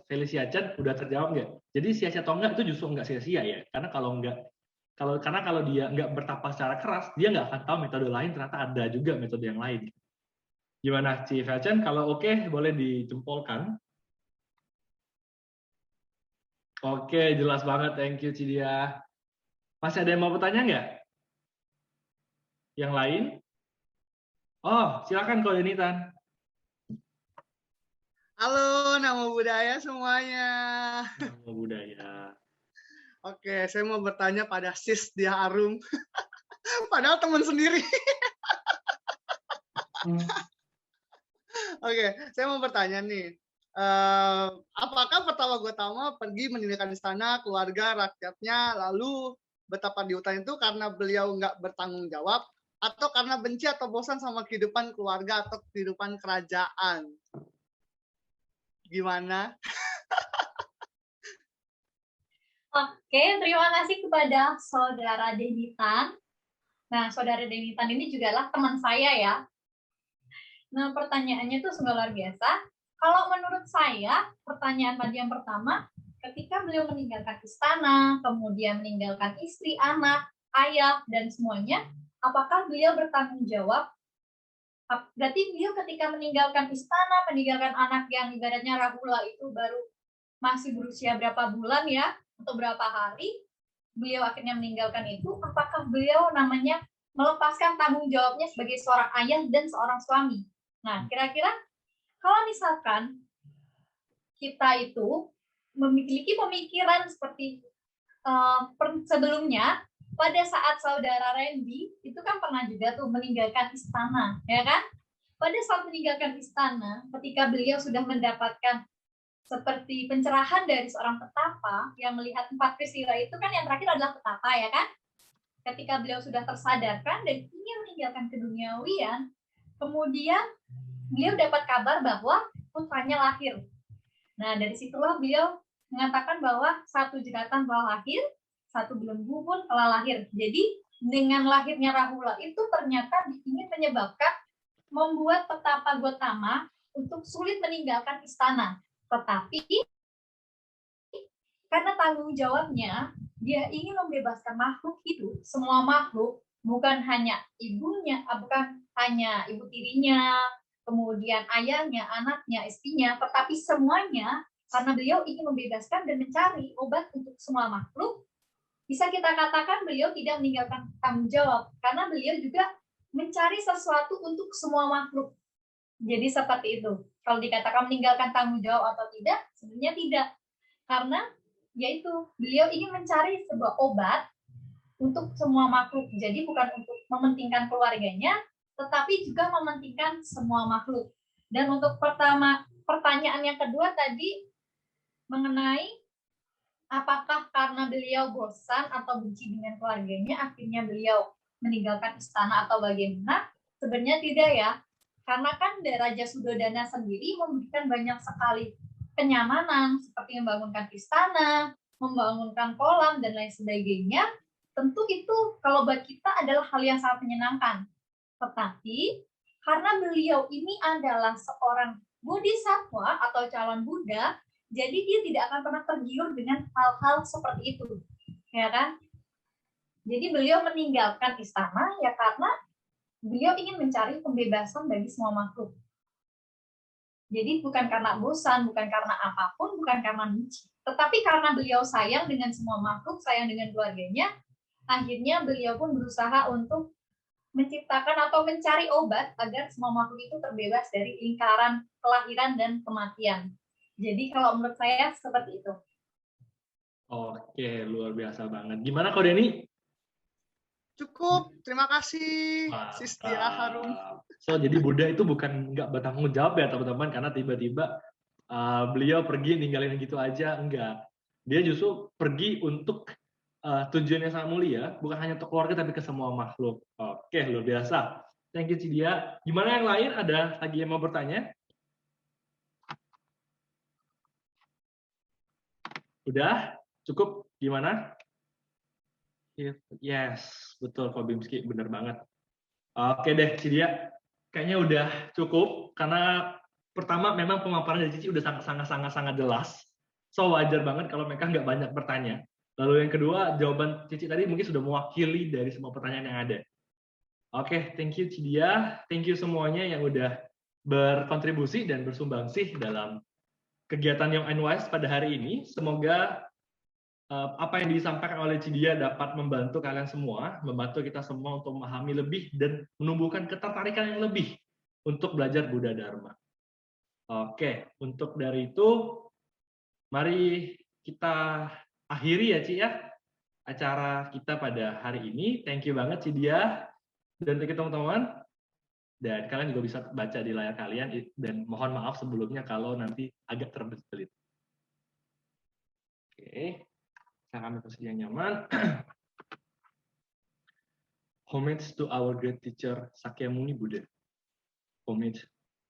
Felicia Chan udah terjawab nggak? Jadi sia-sia atau enggak itu justru nggak sia-sia ya, karena kalau dia nggak bertapa secara keras, dia nggak akan tahu metode lain, ternyata ada juga metode yang lain. Gimana Ci Felchen? Kalau oke, boleh dijempolkan. Oke, jelas banget, thank you Cidia. Masih ada yang mau bertanya nggak? Yang lain? Oh, silakan Ko Denitan. Halo, Namo Buddhaya semuanya. Namo Buddhaya. Oke, saya mau bertanya pada Sis Dia Arum. Padahal teman sendiri. Oke, saya mau bertanya nih. Apakah Petapa Gotama pergi meninggalkan istana, keluarga, rakyatnya, lalu betapa di hutan itu karena beliau nggak bertanggung jawab, atau karena benci atau bosan sama kehidupan keluarga atau kehidupan kerajaan? Gimana? Oke, terima kasih kepada Saudara Denitan. Nah, Saudara Denitan ini juga adalah teman saya ya. Nah, pertanyaannya itu sungguh luar biasa. Kalau menurut saya, pertanyaan tadi yang pertama, ketika beliau meninggalkan istana, kemudian meninggalkan istri, anak, ayah, dan semuanya, apakah beliau bertanggung jawab? Berarti beliau ketika meninggalkan istana, meninggalkan anak yang ibaratnya Rahula itu baru masih berusia berapa bulan ya, atau berapa hari, beliau akhirnya meninggalkan itu, apakah beliau namanya melepaskan tanggung jawabnya sebagai seorang ayah dan seorang suami? Nah, kira-kira kalau misalkan kita itu memiliki pemikiran seperti sebelumnya, pada saat saudara Randy itu kan pernah juga tuh meninggalkan istana, ya kan? Pada saat meninggalkan istana, ketika beliau sudah mendapatkan seperti pencerahan dari seorang petapa yang melihat 4 peristiwa itu kan yang terakhir adalah petapa, ya kan? Ketika beliau sudah tersadarkan dan ingin meninggalkan keduniawian, kemudian beliau dapat kabar bahwa putranya lahir. Nah, dari situlah beliau mengatakan bahwa 1 jeratan telah lahir, 1 belenggu pun telah lahir. Jadi dengan lahirnya Rahula itu ternyata ingin menyebabkan membuat Petapa Gotama untuk sulit meninggalkan istana. Tetapi karena tanggung jawabnya, dia ingin membebaskan makhluk hidup, semua makhluk, bukan hanya ibunya, bukan hanya ibu tirinya, kemudian ayahnya, anaknya, istrinya, tetapi semuanya, karena beliau ingin membebaskan dan mencari obat untuk semua makhluk. bisa kita katakan beliau tidak meninggalkan tanggung jawab, karena beliau juga mencari sesuatu untuk semua makhluk. Jadi seperti itu. Kalau dikatakan meninggalkan tanggung jawab atau tidak, sebenarnya tidak. Karena yaitu beliau ingin mencari sebuah obat untuk semua makhluk. Jadi bukan untuk mementingkan keluarganya, tetapi juga mementingkan semua makhluk. Dan untuk pertanyaan yang kedua tadi mengenai apakah karena beliau bosan atau benci dengan keluarganya, akhirnya beliau meninggalkan istana atau bagaimana? Sebenarnya tidak ya. Karena kan Raja Sudodana sendiri memberikan banyak sekali kenyamanan, seperti membangunkan istana, membangunkan kolam, dan lain sebagainya. Tentu itu kalau buat kita adalah hal yang sangat menyenangkan. Tetapi karena beliau ini adalah seorang bodhisattva atau calon Buddha, jadi dia tidak akan pernah tergiur dengan hal-hal seperti itu, ya kan? Jadi beliau meninggalkan istana ya karena beliau ingin mencari pembebasan bagi semua makhluk. Jadi bukan karena bosan, bukan karena apapun, bukan karena benci, tetapi karena beliau sayang dengan semua makhluk, sayang dengan keluarganya, akhirnya beliau pun berusaha untuk menciptakan atau mencari obat agar semua makhluk itu terbebas dari lingkaran kelahiran dan kematian. Jadi kalau menurut saya seperti itu. Oke, luar biasa banget. Gimana kau Denny? Cukup, terima kasih, Sis Dia Harum. So, jadi Buddha itu bukan nggak bertanggung jawab ya teman-teman, karena tiba-tiba beliau pergi ninggalin gitu aja, enggak. Dia justru pergi untuk tujuan yang sangat mulia, bukan hanya untuk keluarga tapi ke semua makhluk. Oke, luar biasa. Thank you Cidia. Gimana yang lain? Ada lagi yang mau bertanya? Udah? Cukup? Gimana? Yes, betul Ko Bimski, bener banget. Oke deh, Cidia. Kayaknya udah cukup, karena pertama memang pemaparan dari Cici udah sangat jelas. So wajar banget kalau mereka nggak banyak bertanya. Lalu yang kedua, jawaban Cici tadi mungkin sudah mewakili dari semua pertanyaan yang ada. Oke, thank you Cidia. Thank you semuanya yang udah berkontribusi dan bersumbangsi dalam kegiatan Young and Wise pada hari ini. Semoga apa yang disampaikan oleh Cidia dapat membantu kalian semua, membantu kita semua untuk memahami lebih dan menumbuhkan ketertarikan yang lebih untuk belajar Buddha Dharma. Oke, untuk dari itu, mari kita akhiri ya Ci ya, acara kita pada hari ini. Thank you banget Cidia, dan thank you teman-teman. Dan kalian juga bisa baca di layar kalian, dan mohon maaf sebelumnya kalau nanti agak terbelit. Oke. Kami posisi yang nyaman. Homage to our great teacher Sakyamuni Buddha. Homage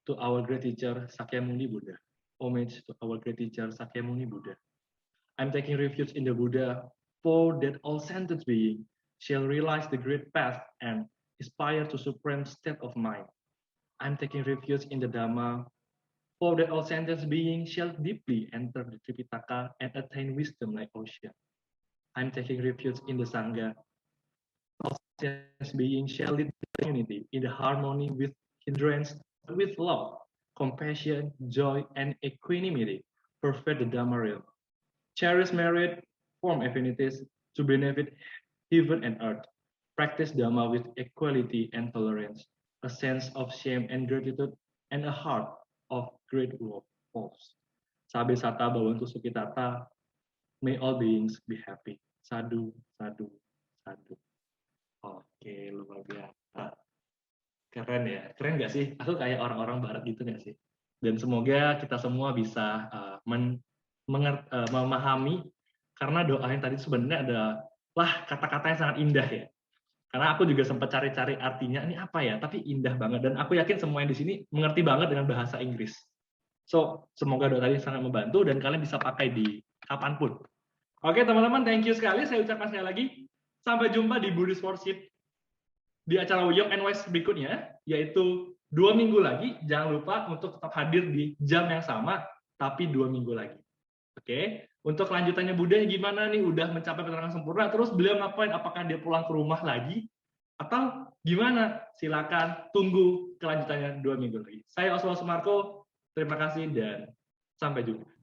to our great teacher Sakyamuni Buddha. Homage to our great teacher Sakyamuni Buddha. I'm taking refuge in the Buddha, for that all sentient being shall realize the great path and aspire to supreme state of mind. I'm taking refuge in the Dhamma, for that all sentient being shall deeply enter the Tripitaka and attain wisdom like ocean. I'm taking refuge in the Sangha. All sentient beings shall lead the unity in the harmony with hindrance, with love, compassion, joy, and equanimity. Perfect the Dhamma realm. Cherish merit, form affinities to benefit heaven and earth. Practice Dhamma with equality and tolerance, a sense of shame and gratitude, and a heart of great love. Sabe sata bhavantu sukhitata. May all beings be happy. Sadu, sadu, sadu. Oke, luar biasa. Keren ya? Keren nggak sih? Aku kayak orang-orang barat gitu nggak sih? Dan semoga kita semua bisa memahami, karena doa yang tadi sebenarnya adalah kata-kata yang sangat indah ya. Karena aku juga sempat cari-cari artinya, ini apa ya? Tapi indah banget. Dan aku yakin semua yang di sini mengerti banget dengan bahasa Inggris. So, semoga doa tadi sangat membantu dan kalian bisa pakai di kapanpun. Oke teman-teman, thank you sekali. Saya ucapkan sekali lagi, sampai jumpa di Buddhist Worship di acara Young and Wise berikutnya, yaitu 2 minggu lagi. Jangan lupa untuk tetap hadir di jam yang sama, tapi 2 minggu lagi. Oke, untuk kelanjutannya Buddha gimana nih? Udah mencapai keterangan sempurna, terus beliau ngapain? Apakah dia pulang ke rumah lagi? Atau gimana? Silakan tunggu kelanjutannya 2 minggu lagi. Saya Oswald Sumarko, terima kasih dan sampai jumpa.